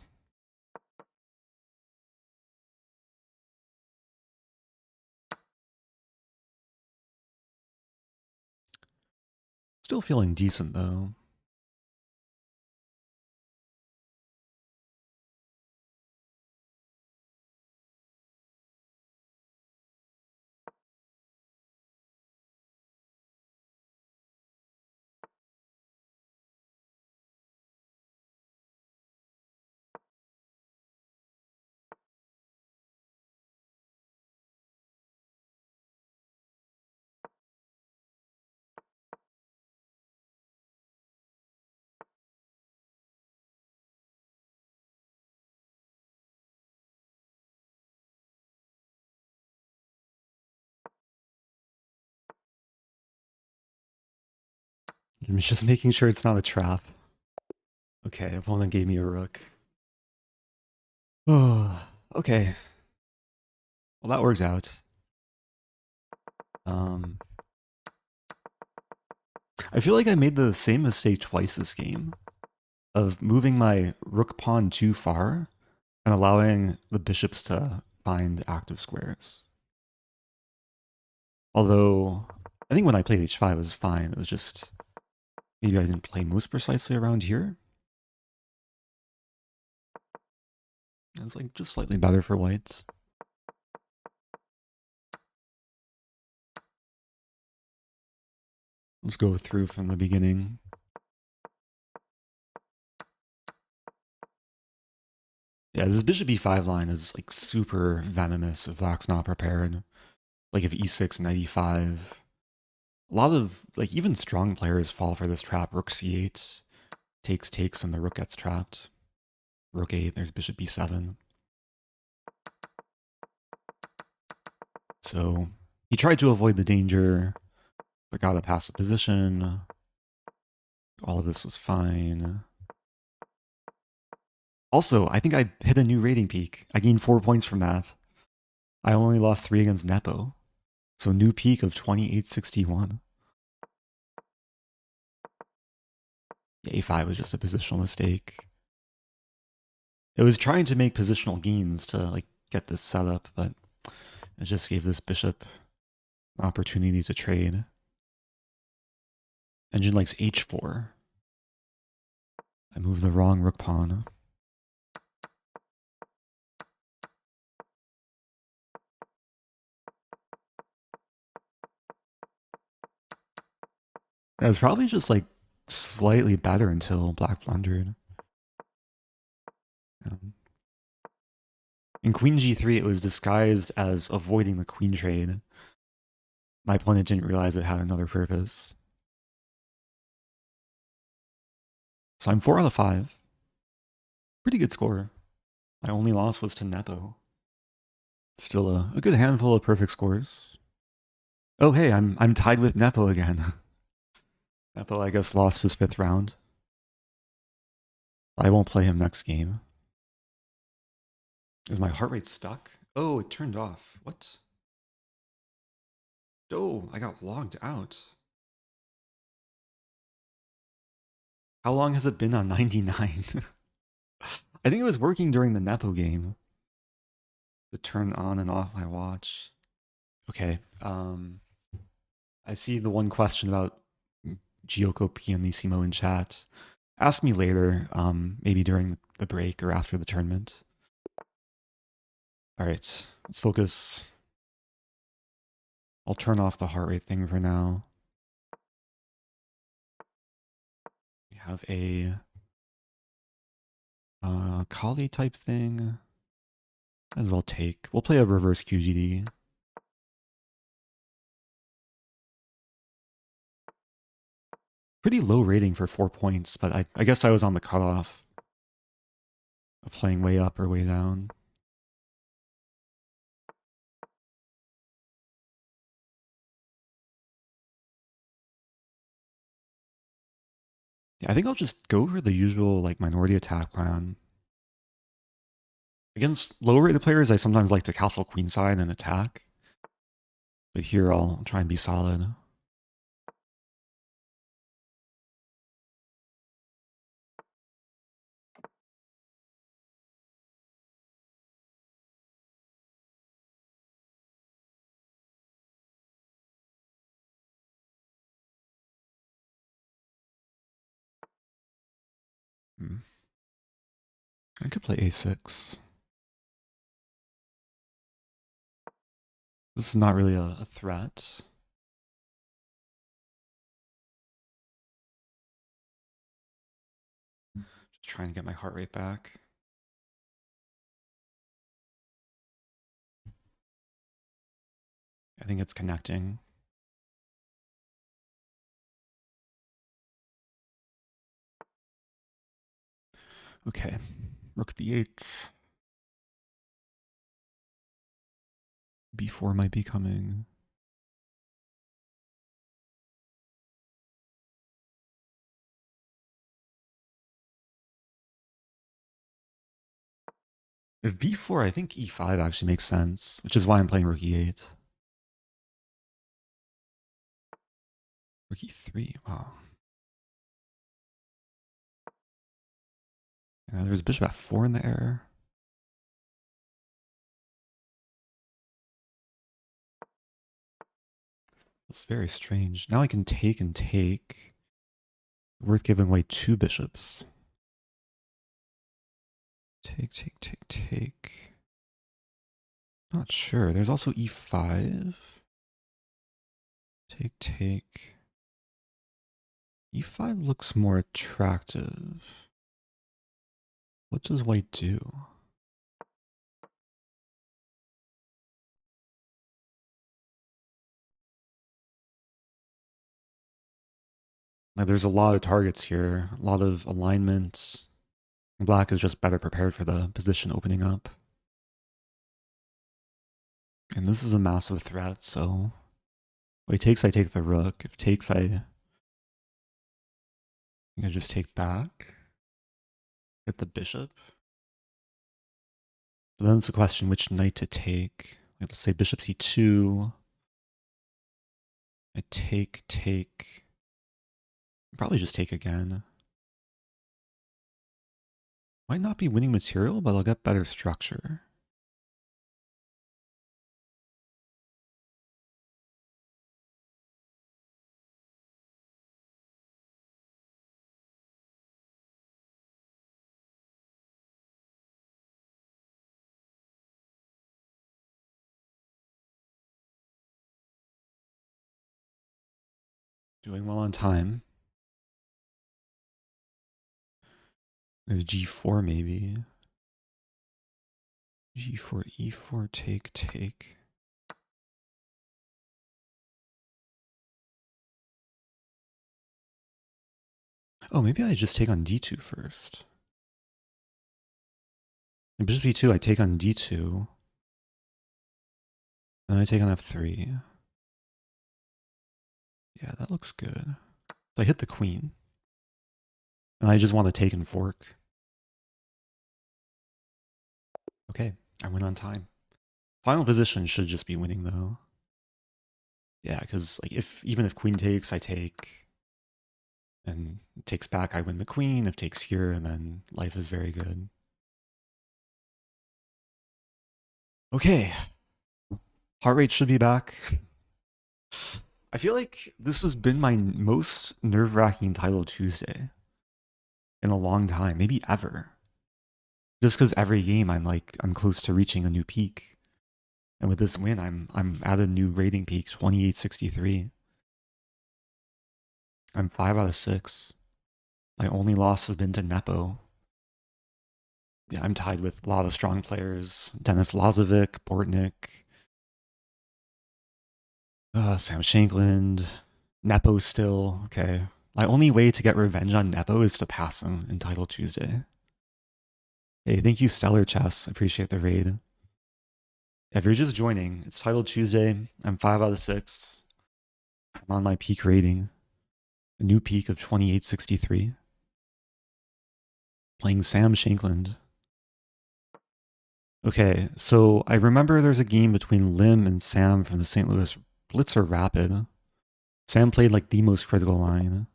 Still feeling decent though. I'm just making sure it's not a trap. Okay, opponent gave me a rook. Oh, okay. Well, that works out. I feel like I made the same mistake twice this game of moving my rook pawn too far and allowing the bishops to find active squares. Although, I think when I played h5 it was fine. It was just, maybe I didn't play most precisely around here. It's like just slightly better for white. Let's go through from the beginning. Yeah, this bishop e5 line is like super venomous if black's not prepared. Like if e6, knight e5. A lot of, like, even strong players fall for this trap. Rook c8, takes, and the rook gets trapped. Rook 8, there's bishop b7. So he tried to avoid the danger, but got a passive position. All of this was fine. Also, I think I hit a new rating peak. I gained 4 points from that. I only lost 3 against Nepo. So new peak of 2861. Yeah, a5 was just a positional mistake. It was trying to make positional gains to like get this set up, but it just gave this bishop an opportunity to trade. Engine likes h4. I moved the wrong rook pawn. It was probably just like slightly better until black blundered. In queen g3, it was disguised as avoiding the queen trade. My opponent didn't realize it had another purpose. So I'm 4 out of 5. Pretty good score. My only loss was to Nepo. Still a good handful of perfect scores. Oh hey, I'm tied with Nepo again. Nepo, I guess, lost his 5th round. I won't play him next game. Is my heart rate stuck? Oh, it turned off. What? Oh, I got logged out. How long has it been on 99? I think it was working during the Nepo game. To turn on and off my watch. Okay. I see the one question about Gioco Pianissimo in chat. Ask me later, maybe during the break or after the tournament. All right, let's focus. I'll turn off the heart rate thing for now. We have a Colle type thing. Might as well take. We'll play a reverse QGD. Pretty low rating for 4 points, but I guess I was on the cutoff of playing way up or way down. Yeah, I think I'll just go for the usual like minority attack plan. Against lower rated players, I sometimes like to castle queenside and attack. But here I'll try and be solid. I could play a6. This is not really a threat. Just trying to get my heart rate back. I think it's connecting. Okay, rook b8. b4 might be coming. If b4, I think e5 actually makes sense, which is why I'm playing rook e8. Rook e3, wow. There's bishop f4 in the air. It's very strange. Now I can take and take. Worth giving away 2 bishops. Take. Not sure. There's also e5. Take. e5 looks more attractive. What does white do? Like, there's a lot of targets here, a lot of alignments. Black is just better prepared for the position opening up. And this is a massive threat, so if he takes, I take the rook. If takes, I just take back. Get the bishop. But then it's a question which knight to take. Let's say bishop c2. I take. Probably just take again. Might not be winning material, but I'll get better structure. Doing well on time. There's g4 maybe. g4, e4, take. Oh, maybe I just take on d2 first. And bishop b2, I take on d2. And I take on f3. Yeah, that looks good. So I hit the queen. And I just want to take and fork. Okay, I win on time. Final position should just be winning though. Yeah, because like even if queen takes, I take. And takes back, I win the queen. If takes here, and then life is very good. Okay. Heart rate should be back. I feel like this has been my most nerve-wracking title Tuesday in a long time, maybe ever. Just because every game I'm close to reaching a new peak. And with this win, I'm at a new rating peak, 2863. I'm 5 out of 6. My only loss has been to Nepo. Yeah, I'm tied with a lot of strong players. Denis Lazovic, Bortnik, Sam Shankland, Nepo still. Okay. My only way to get revenge on Nepo is to pass him in Title Tuesday. Hey, thank you, Stellar Chess. I appreciate the raid. If you're just joining, it's Title Tuesday. I'm 5 out of 6. I'm on my peak rating. A new peak of 2863. Playing Sam Shankland. Okay, so I remember there's a game between Liem and Sam from the St. Louis Blitzer Rapid. Sam played like the most critical line.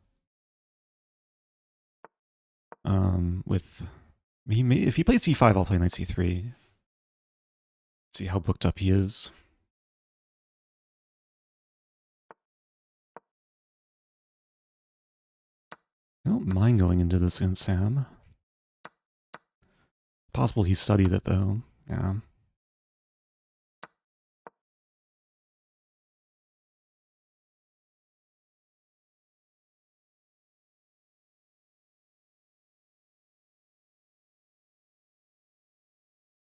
If he plays c5, I'll play knight c3. See how booked up he is. I don't mind going into this against Sam. Possible he studied it though. Yeah.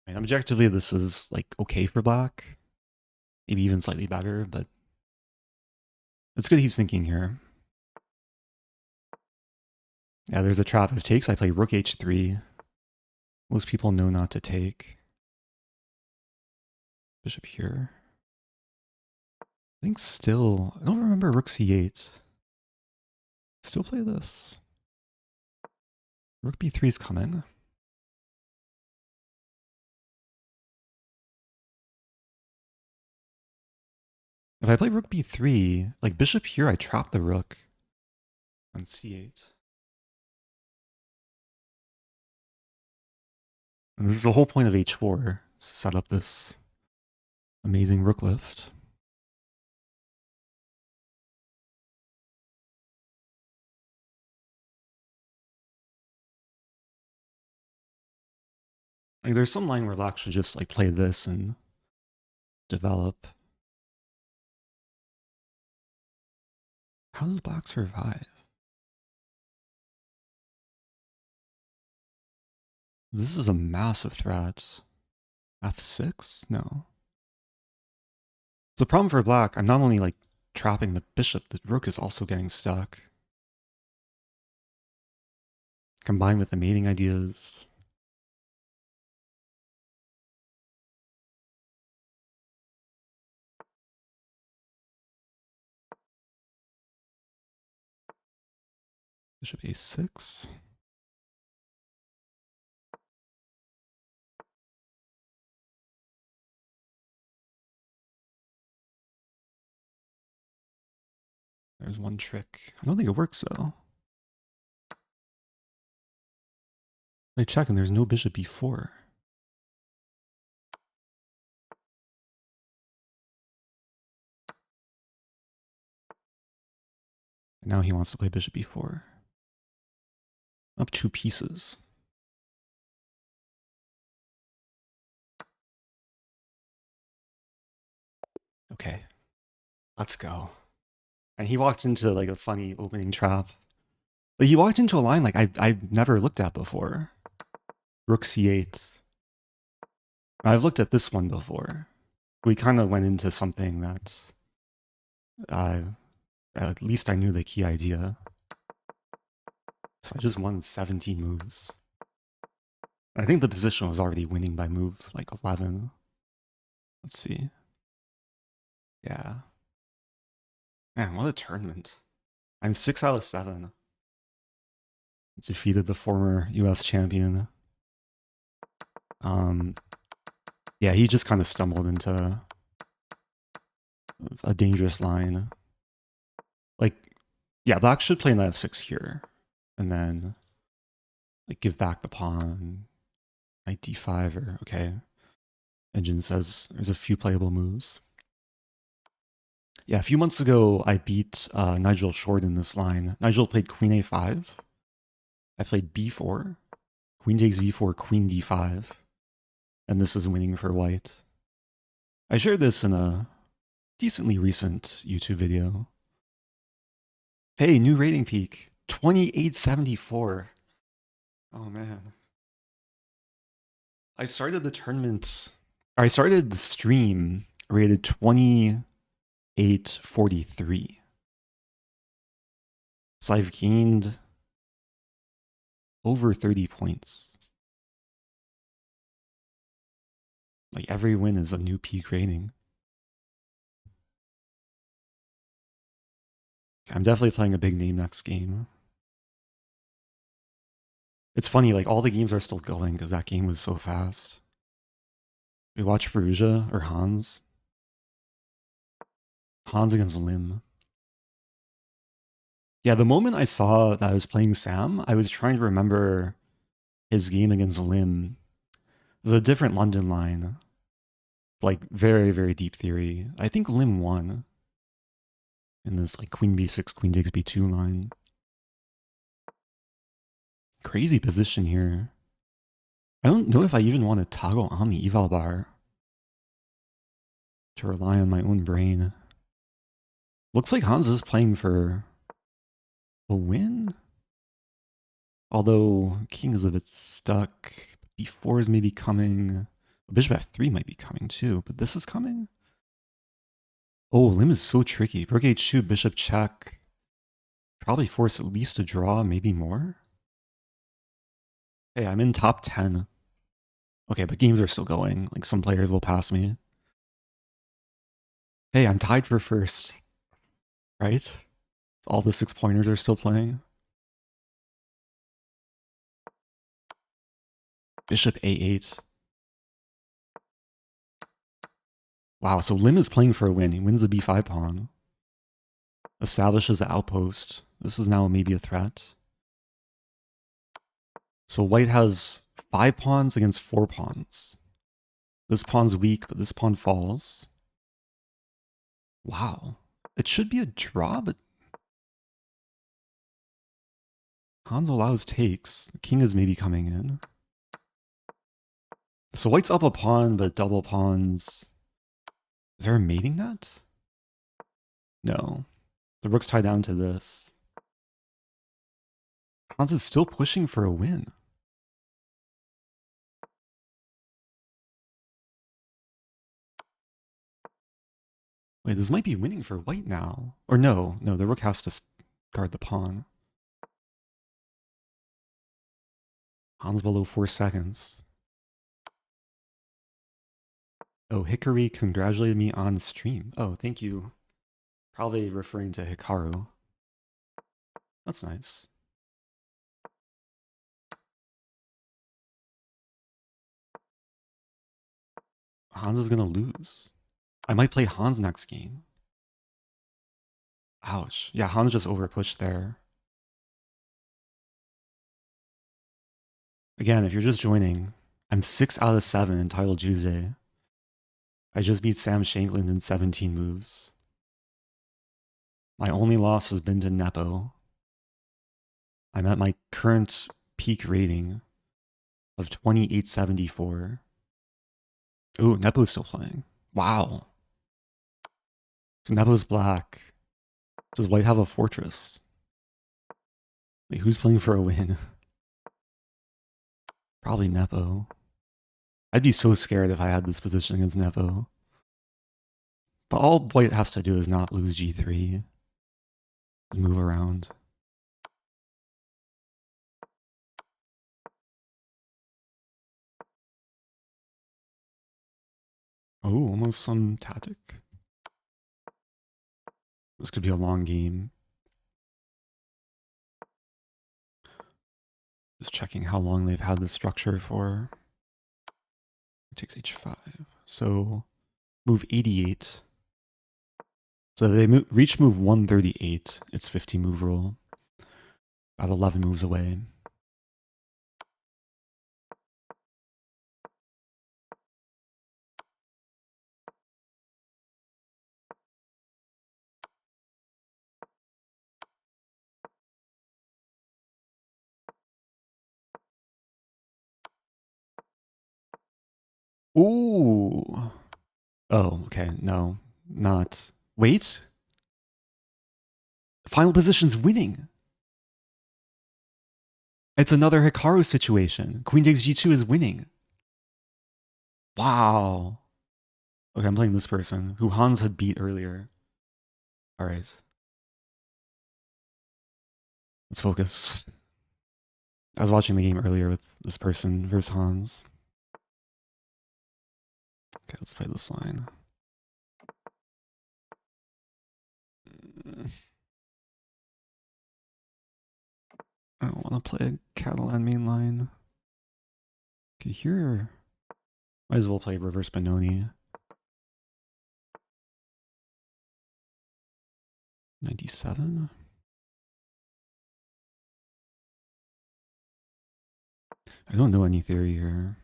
I mean, objectively, this is like okay for black. Maybe even slightly better, but it's good he's thinking here. Yeah, there's a trap. If takes, I play rook h3. Most people know not to take. Bishop here. I think still, I don't remember rook c8. Still play this. Rook b3 is coming. If I play rook b3, like bishop here, I trap the rook on c8. And this is the whole point of h4, set up this amazing rook lift. Like there's some line where black should just like play this and develop. How does black survive? This is a massive threat. F6? No. It's a problem for black. I'm not only like trapping the bishop, the rook is also getting stuck. Combined with the mating ideas. Bishop a6. There's one trick. I don't think it works though. I check and there's no bishop b4. And now he wants to play bishop b4. Up 2 pieces. Okay, let's go. And he walked into like a funny opening trap. But he walked into a line like I've never looked at before. Rook c8. I've looked at this one before. We kind of went into something that at least I knew the key idea. So I just won 17 moves. I think the position was already winning by move like 11. Let's see. Yeah. Man, what a tournament. I'm 6 out of 7. Defeated the former US champion. Yeah, he just kind of stumbled into a dangerous line. Like, yeah, black should play knight f6 here. And then, like, give back the pawn. Knight d5 or, okay. Engine says there's a few playable moves. Yeah, a few months ago, I beat Nigel short in this line. Nigel played queen a5. I played b4. Queen takes b4, queen d5. And this is winning for white. I shared this in a decently recent YouTube video. Hey, new rating peak. 2874. Oh man. I started the stream rated 2843. So I've gained over 30 points. Like every win is a new peak rating. I'm definitely playing a big name next game. It's funny, like all the games are still going because that game was so fast. We watched Perugia or Hans. Hans against Liem. Yeah, the moment I saw that I was playing Sam, I was trying to remember his game against Liem. It was a different London line. Like very, very deep theory. I think Liem won in this like queen b6, queen takes b2 line. Crazy position here. I don't know if I even want to toggle on the eval bar to rely on my own brain. Looks like Hans is playing for a win. Although king is a bit stuck. b4 is maybe coming. Bishop f3 might be coming too, but this is coming. Oh, Liem is so tricky. Rook h2, bishop check. Probably force at least a draw, maybe more. Hey, I'm in top 10. Okay, but games are still going. Like some players will pass me. Hey, I'm tied for first. Right? All the 6-pointers are still playing. Bishop a8. Wow, so Liem is playing for a win. He wins the b5 pawn. Establishes the outpost. This is now maybe a threat. So white has 5 pawns against 4 pawns. This pawn's weak, but this pawn falls. Wow. It should be a draw, but Hans allows takes. The king is maybe coming in. So white's up a pawn, but double pawns. Is there a mating net? No. The rook's tied down to this. Hans is still pushing for a win. Wait, this might be winning for white now. Or no, the rook has to guard the pawn. Pawn's below 4 seconds. Oh, Hickory congratulated me on stream. Oh, thank you. Probably referring to Hikaru. That's nice. Hans is gonna lose. I might play Hans next game. Ouch. Yeah, Hans just overpushed there. Again, if you're just joining, I'm 6 out of 7 in Title Tuesday. I just beat Sam Shankland in 17 moves. My only loss has been to Nepo. I'm at my current peak rating of 2874. Ooh, Nepo's still playing. Wow. So Nepo's black. Does white have a fortress? Wait, who's playing for a win? Probably Nepo. I'd be so scared if I had this position against Nepo. But all white has to do is not lose g3. Just move around. Oh, almost some tactic. This could be a long game. Just checking how long they've had this structure for. It takes h5. So move 88. So they reach move 138. It's 50 move rule. About 11 moves away. Ooh. Oh, okay. No, not. Wait. Final position's winning. It's another Hikaru situation. Queen takes g2 is winning. Wow. Okay, I'm playing this person who Hans had beat earlier. All right. Let's focus. I was watching the game earlier with this person versus Hans. Okay, let's play this line. I don't want to play a Catalan main line. Okay, here. Might as well play reverse Benoni. 97. I don't know any theory here.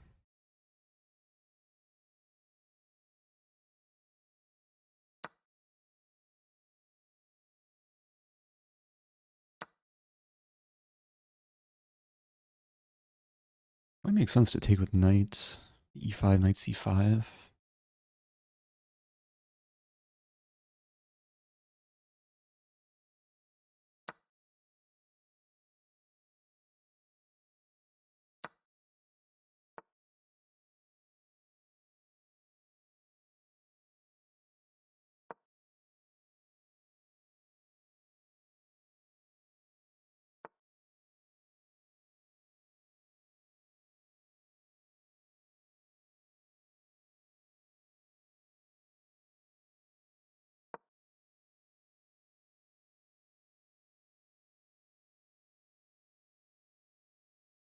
Might make sense to take with knight e5, knight c5.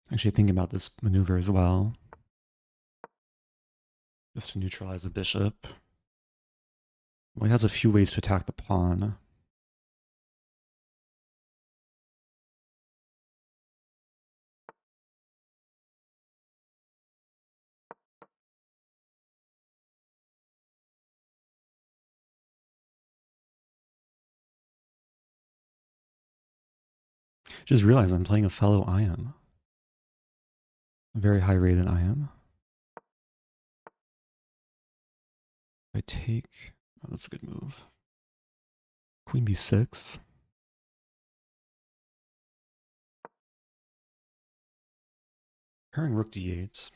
Actually thinking about this maneuver as well. Just to neutralize the bishop. White has a few ways to attack the pawn. Just realized I'm playing a fellow IM. A very high rated IM. I take... Oh, that's a good move. Queen b6. Pairing rook d8.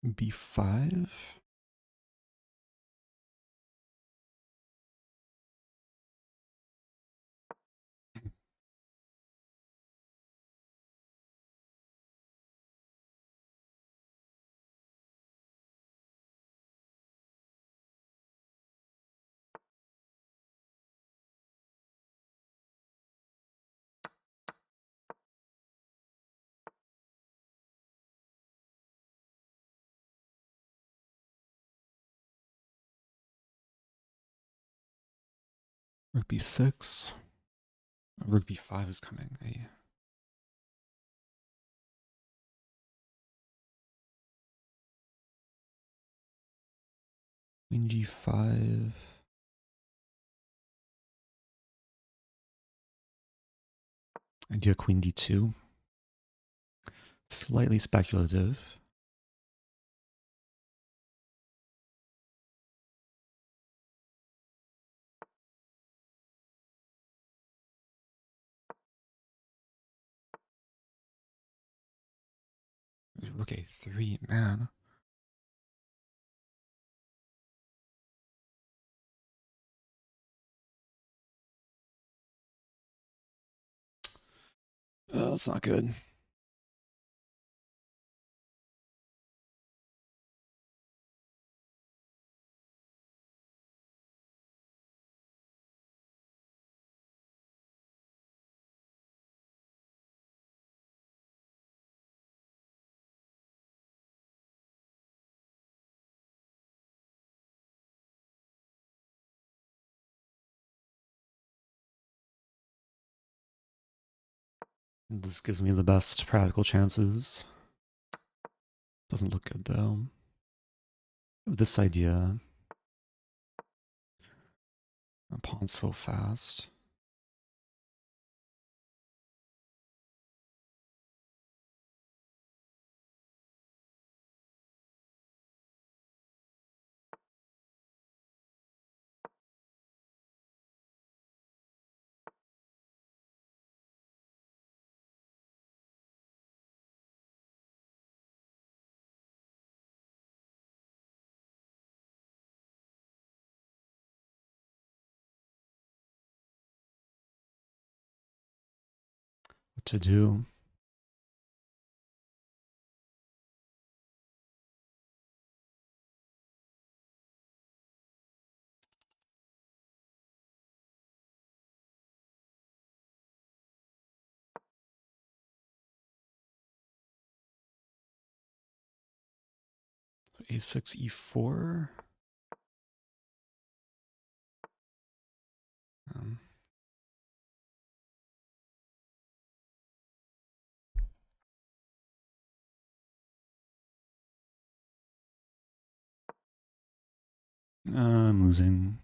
B5. Rook B6. Rook B5 is coming. Queen G5. Idea Queen D2. Slightly speculative. Rook A3, man. That's not good. This gives me the best practical chances. Doesn't look good though. This idea. My pawn's so fast. What to do? A6, E4. Um, I'm losing.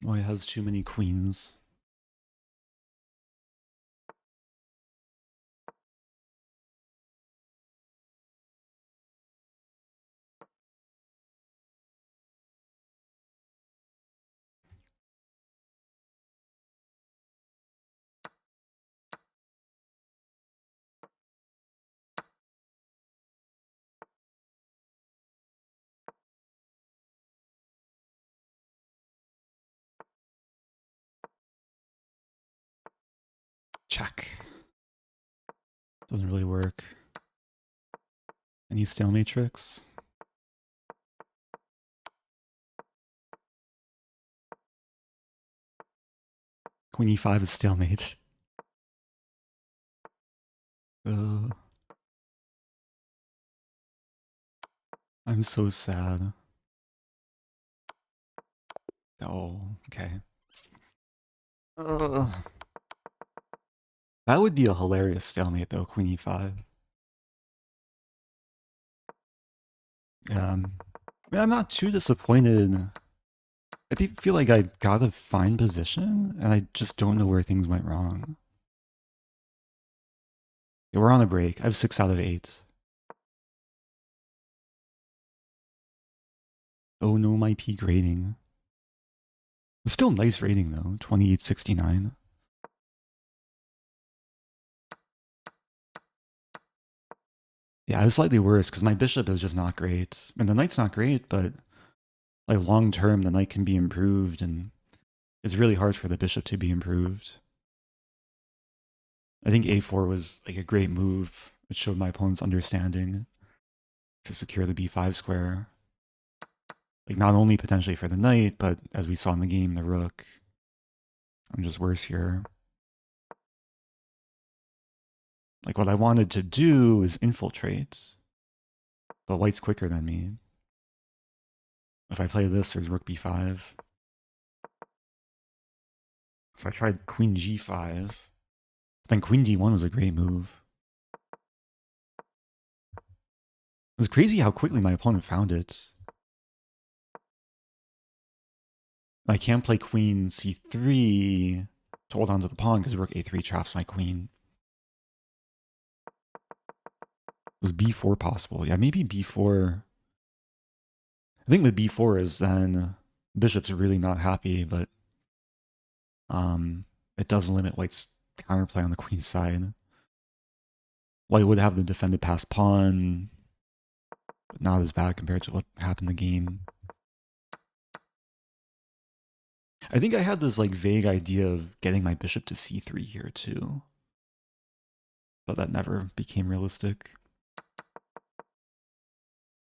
Oh, he has too many queens. Check. Doesn't really work. Any stalemate tricks? Queen E5 is stalemate. I'm so sad. Oh, okay. That would be a hilarious stalemate though, Queen E5. I'm not too disappointed. I feel like I got a fine position, and I just don't know where things went wrong. Yeah, we're on a break. I have 6 out of 8. Oh no, my peak rating. It's still nice rating though, 2869. Yeah, it's slightly worse because my bishop is just not great. And the knight's not great, but like long term, the knight can be improved, and it's really hard for the bishop to be improved. I think a4 was like a great move. It showed my opponent's understanding to secure the b5 square. Like not only potentially for the knight, but as we saw in the game, the rook. I'm just worse here. Like what I wanted to do is infiltrate, but white's quicker than me. If I play this, there's rook b5. So I tried queen g5. But then queen d1 was a great move. It was crazy how quickly my opponent found it. I can't play queen c3 to hold on to the pawn because rook a3 traps my queen. Was b4 possible? Yeah, maybe b4. I think with b4 is then bishop's really not happy, but it does limit white's counterplay on the queen side. White would have the defended passed pawn, but not as bad compared to what happened in the game. I think I had this like vague idea of getting my bishop to c3 here too, but that never became realistic.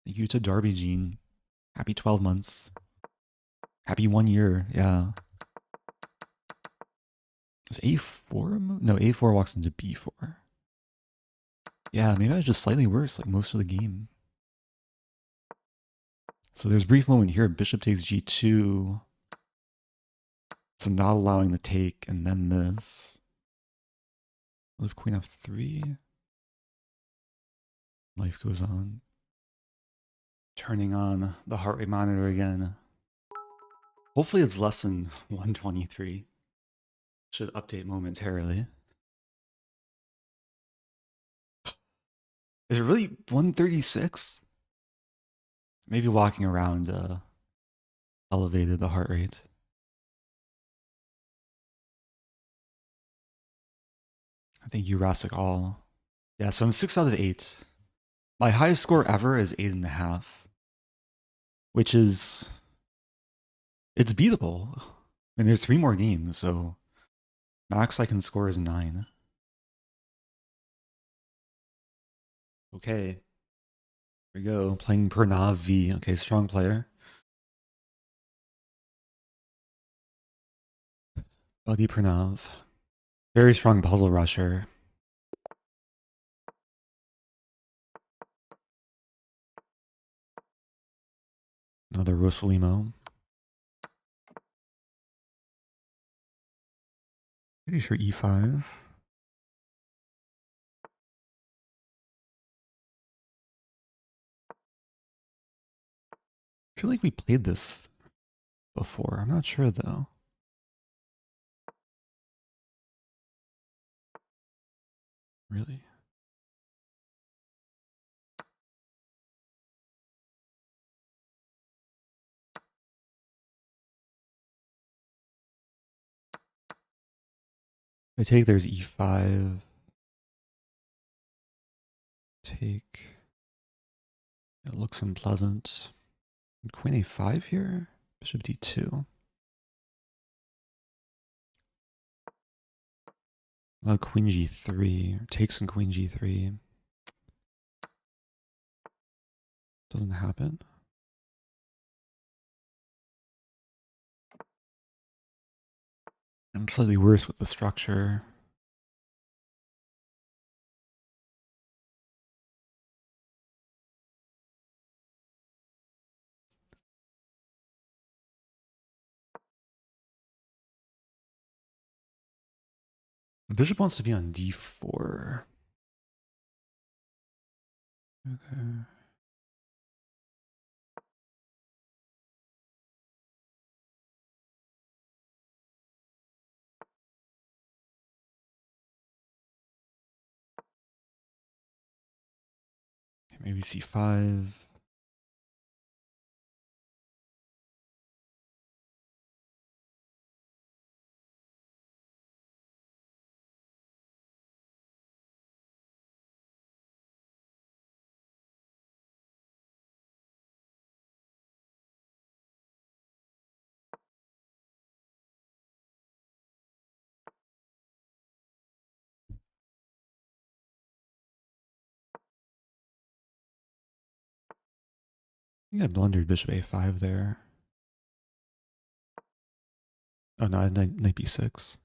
Thank you to Darby Jean. Happy 12 months. Happy 1 year, yeah. Is a4 a move? No, a4 walks into b4. Yeah, maybe I was just slightly worse like most of the game. So there's a brief moment here, bishop takes g2. So not allowing the take, and then this. With queen f3. Life goes on. Turning on the heart rate monitor again. Hopefully it's less than 123. Should update momentarily. Is it really 136? Maybe walking around elevated the heart rate. I think Jurassic all. Yeah, so I'm 6 out of 8. My highest score ever is 8.5. Which is... It's beatable. And there's 3 more games, so... Max I can score is 9. Okay. Here we go. Playing Pranav V. Okay, strong player. Buddy Pranav. Very strong puzzle rusher. Another Rossolimo. Pretty sure e5. I feel like we played this before. I'm not sure though. Really? I take there's e5. Take. It looks unpleasant. And queen a5 here? Bishop d2. Queen g3. Takes on queen g3. Doesn't happen. I'm slightly worse with the structure. The bishop wants to be on d4. Okay. Maybe c5. think I blundered bishop a5 there. Oh no, knight b6.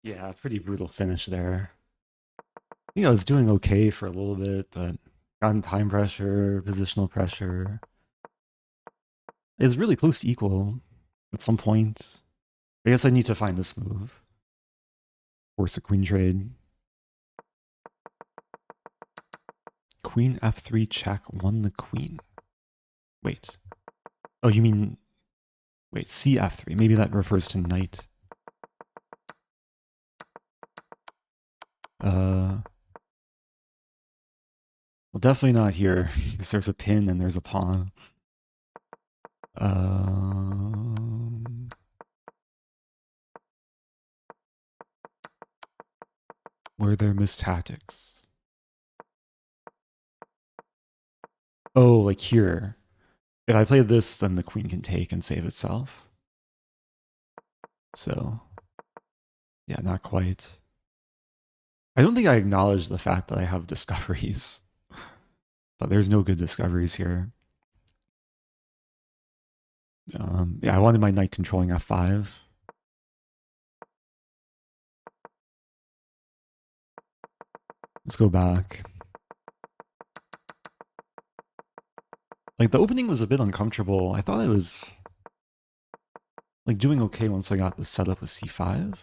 Yeah, pretty brutal finish there. I think I was doing okay for a little bit, but gotten time pressure, positional pressure. It's really close to equal at some point. I guess I need to find this move. Force a queen trade. Queen f3 check won the queen. Wait. Oh, you mean... Wait, cf3. Maybe that refers to knight. Well, definitely not here, because there's a pin and there's a pawn. Were there missed tactics? Oh, like here. If I play this, then the queen can take and save itself. So, yeah, not quite. I don't think I acknowledge the fact that I have discoveries. But there's no good discoveries here. Yeah, I wanted my knight controlling f5. Let's go back. Like, the opening was a bit uncomfortable. I thought I was, like, doing okay once I got the setup with c5.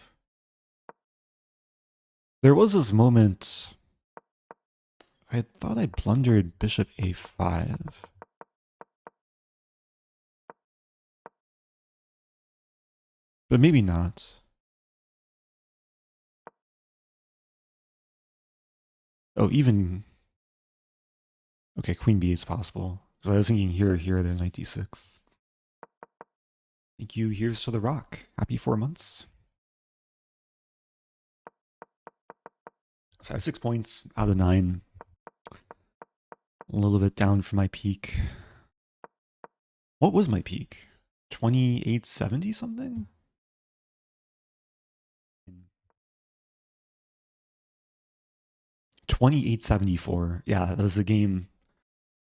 There was this moment... I thought I blundered bishop a5. But maybe not. Oh, even... Okay, queen b is possible. Because I was thinking here or here, there's knight d6. Thank you, here's to the rock. Happy 4 months. So I have 6 points out of 9. A little bit down from my peak. What was my peak? 2870 something? $28.74. Yeah, that was the game,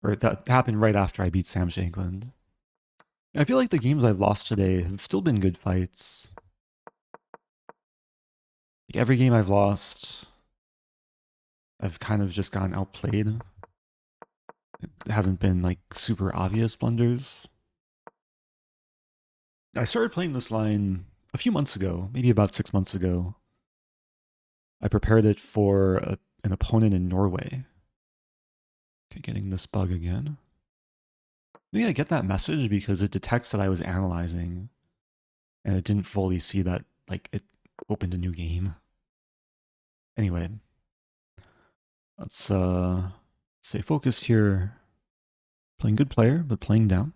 or that happened right after I beat Sam Shankland. I feel like the games I've lost today have still been good fights. Like every game I've lost, I've kind of just gotten outplayed. It hasn't been like super obvious blunders. I started playing this line a few months ago, maybe about 6 months ago. I prepared it for an opponent in Norway. Okay, getting this bug again. Maybe I get that message because it detects that I was analyzing and it didn't fully see that like it opened a new game. Anyway, let's stay focused here. Playing good player, but playing down.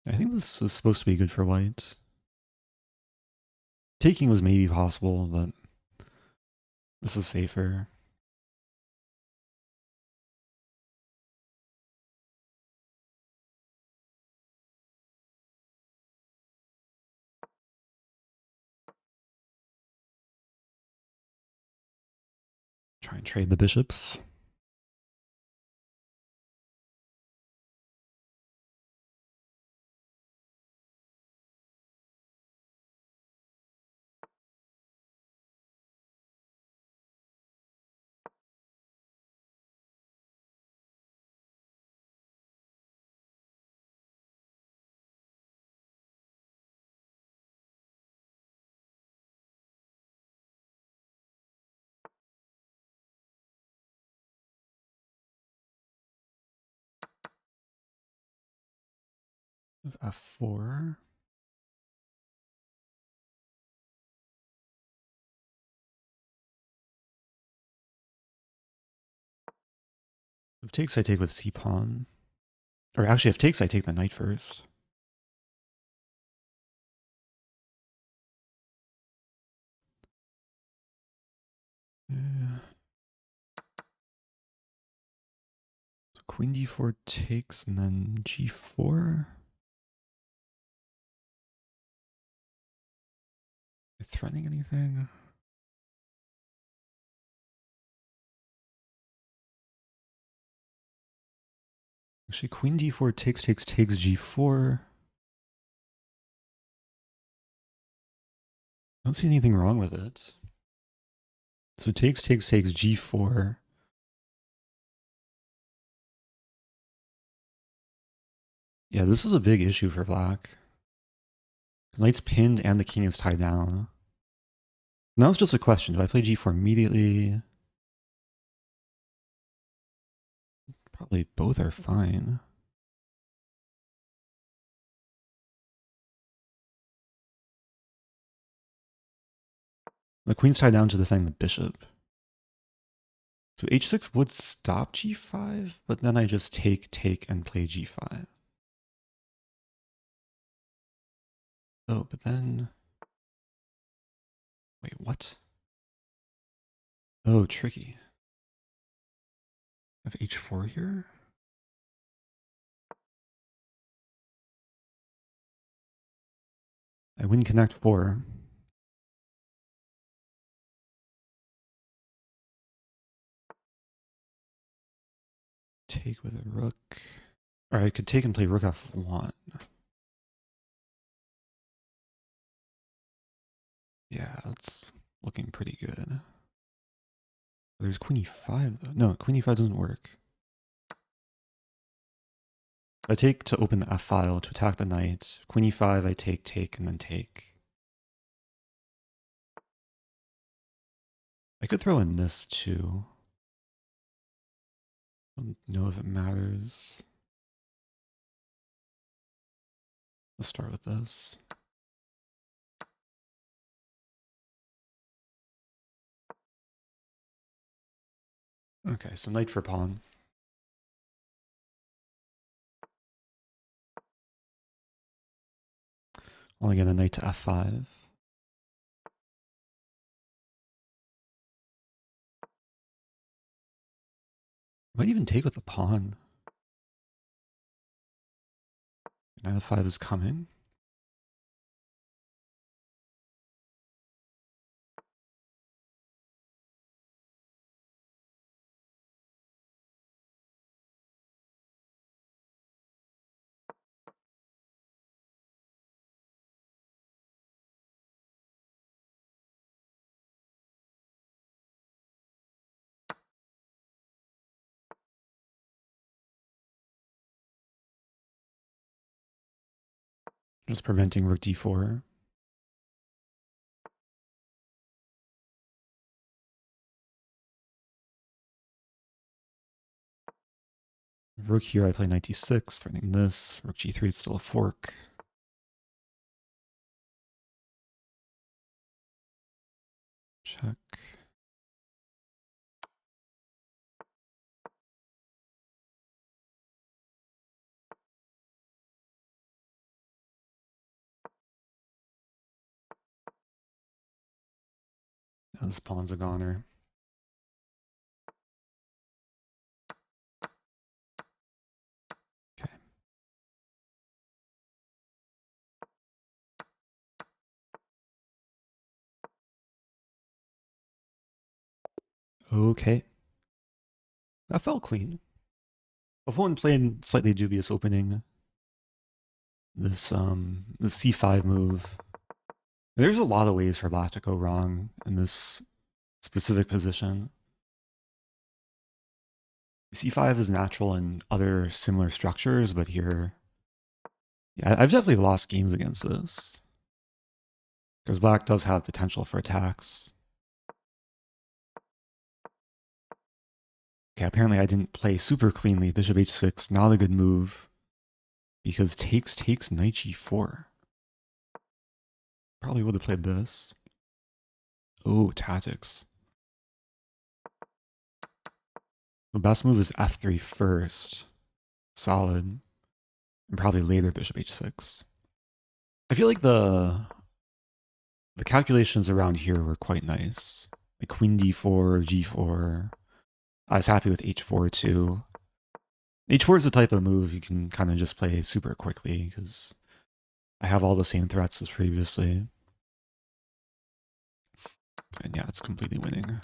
I think this is supposed to be good for white. Taking was maybe possible, but this is safer. Try and trade the bishops. F4. If takes, I take with c-pawn. Or actually, if takes, I take the knight first. Yeah. So queen d4 takes, and then g4. Threatening anything? Actually, queen d4 takes g4. I don't see anything wrong with it. So takes g4. Yeah, this is a big issue for black. The knight's pinned and the king is tied down. Now it's just a question. Do I play g4 immediately? Probably both are fine. The queen's tied down to defend the bishop. So h6 would stop g5, but then I just take, and play g5. Oh, but then... Wait, what? Oh, tricky. I have h4 here? I win connect 4. Take with a rook. Or I could take and play rook f1. Yeah, that's looking pretty good. There's queen e5 though. No, queen e5 doesn't work. I take to open the f file to attack the knight. Queen e5, I take, and then take. I could throw in this too. I don't know if it matters. Let's start with this. Okay, so knight for pawn. Only get a knight to f5. Might even take with the pawn. Knight f5 is coming. Just preventing rook d4. Rook here, I play knight d6, threatening this. Rook g3, it's still a fork. Check. Now this pawn's a goner. Okay. Okay. That felt clean. Opponent played slightly dubious opening. This the c5 move. There's a lot of ways for black to go wrong in this specific position. c5 is natural in other similar structures, but here, yeah, I've definitely lost games against this. Because black does have potential for attacks. Okay, apparently I didn't play super cleanly. Bishop h6, not a good move. Because takes knight g4. Probably would have played this. Oh, tactics. The best move is f3 first. Solid. And probably later bishop h6. I feel like the calculations around here were quite nice. Like queen d4, g4. I was happy with h4 too. h4 is the type of move you can kind of just play super quickly because I have all the same threats as previously. And yeah, it's completely winning.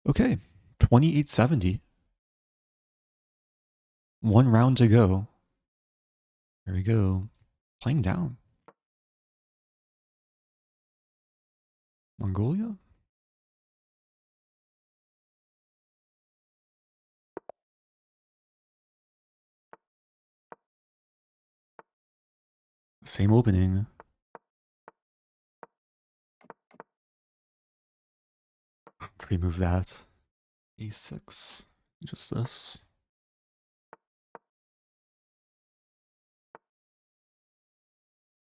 Okay, 2870. One round to go. There we go. Playing down. Mongolia? Same opening. Remove that. a6. Just this.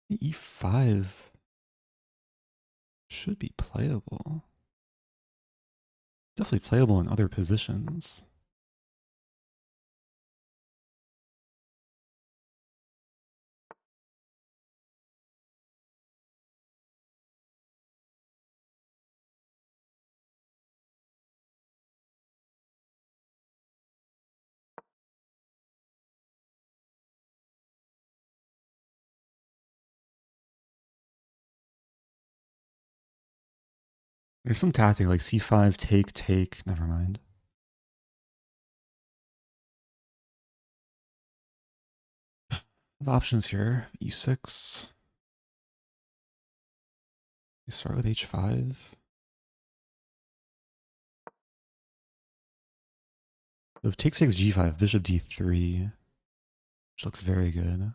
E5 should be playable. Definitely playable in other positions. There's some tactic like c5, take, never mind. I have options here. E6. You start with h5. If takes g5, bishop d3, which looks very good.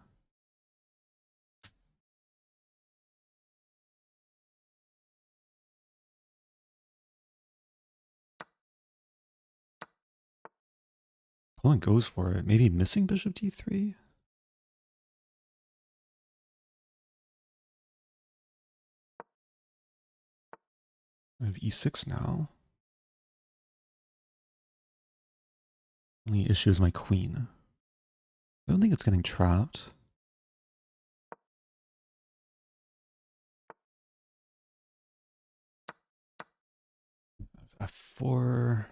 Opponent goes for it. Maybe missing bishop d3? I have e6 now. Only issue is my queen. I don't think it's getting trapped. F4.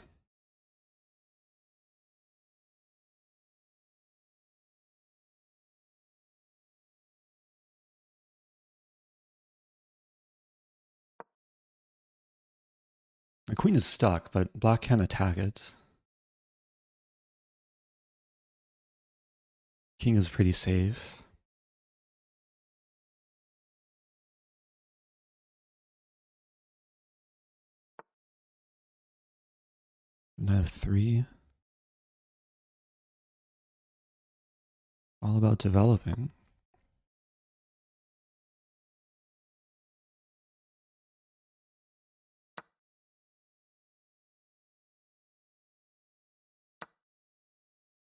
The queen is stuck, but black can attack it. King is pretty safe. And I have 3. All about developing.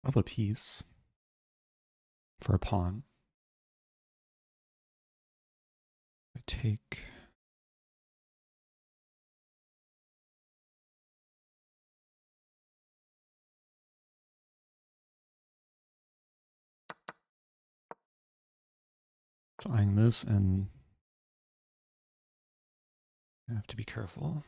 Up a piece for a pawn. I take. Flying this, and I have to be careful.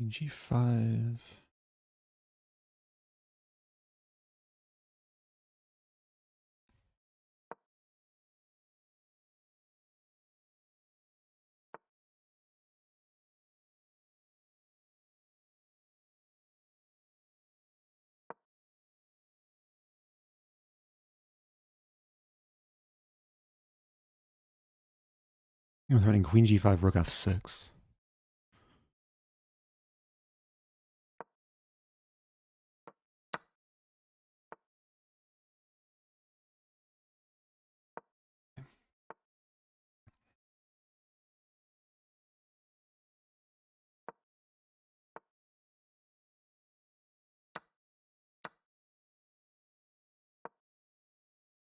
G5. I'm threatening queen g5, rook f6.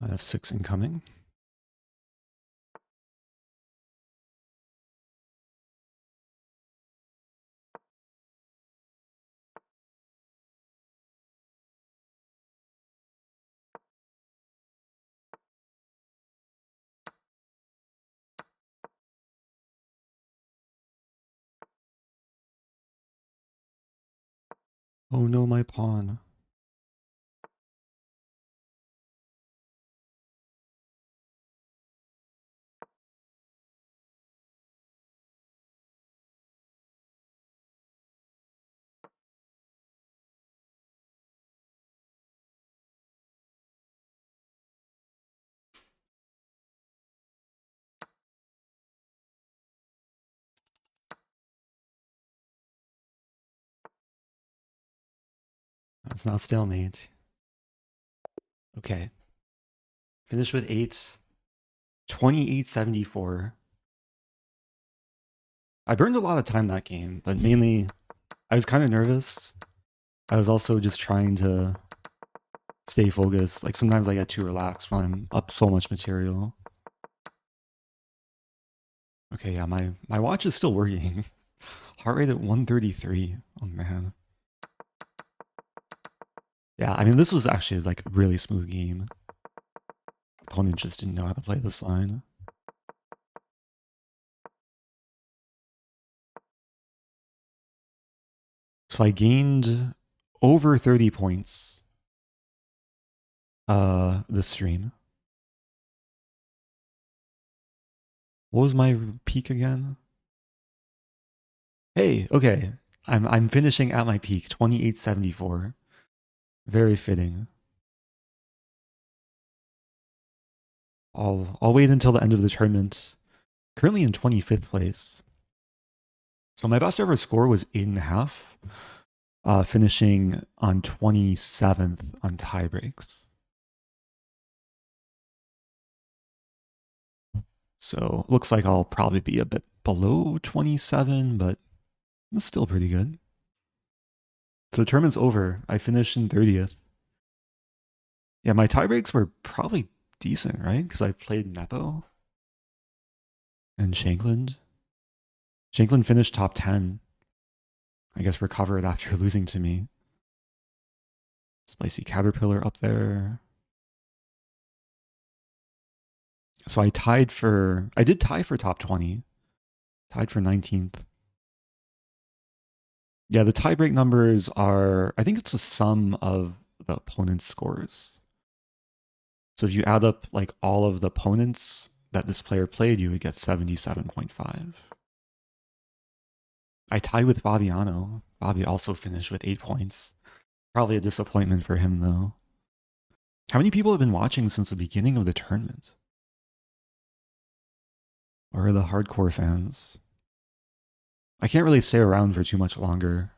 I have 6 incoming. Oh no, my pawn. It's not stalemate. Okay. Finished with 8. 2874. I burned a lot of time that game, but mainly I was kind of nervous. I was also just trying to stay focused. Like sometimes I get too relaxed when I'm up so much material. Okay, yeah, my watch is still working. Heart rate at 133. Oh man. Yeah, I mean this was actually like a really smooth game. Opponent just didn't know how to play this line. So I gained over 30 points this stream. What was my peak again? Hey, okay. I'm finishing at my peak, 2874. Very fitting. I'll wait until the end of the tournament. Currently in 25th place. So my best ever score was 8.5, finishing on 27th on tie breaks. So looks like I'll probably be a bit below 27, but it's still pretty good. So the tournament's over. I finished in 30th. Yeah, my tie breaks were probably decent, right? Because I played Nepo and Shankland. Shankland finished top 10. I guess recovered after losing to me. Spicy Caterpillar up there. So I did tie for top 20. Tied for 19th. Yeah, the tiebreak numbers are, I think it's a sum of the opponent's scores. So if you add up like all of the opponents that this player played, you would get 77.5. I tied with Fabiano. Bobby also finished with 8 points. Probably a disappointment for him though. How many people have been watching since the beginning of the tournament? Or are the hardcore fans? I can't really stay around for too much longer.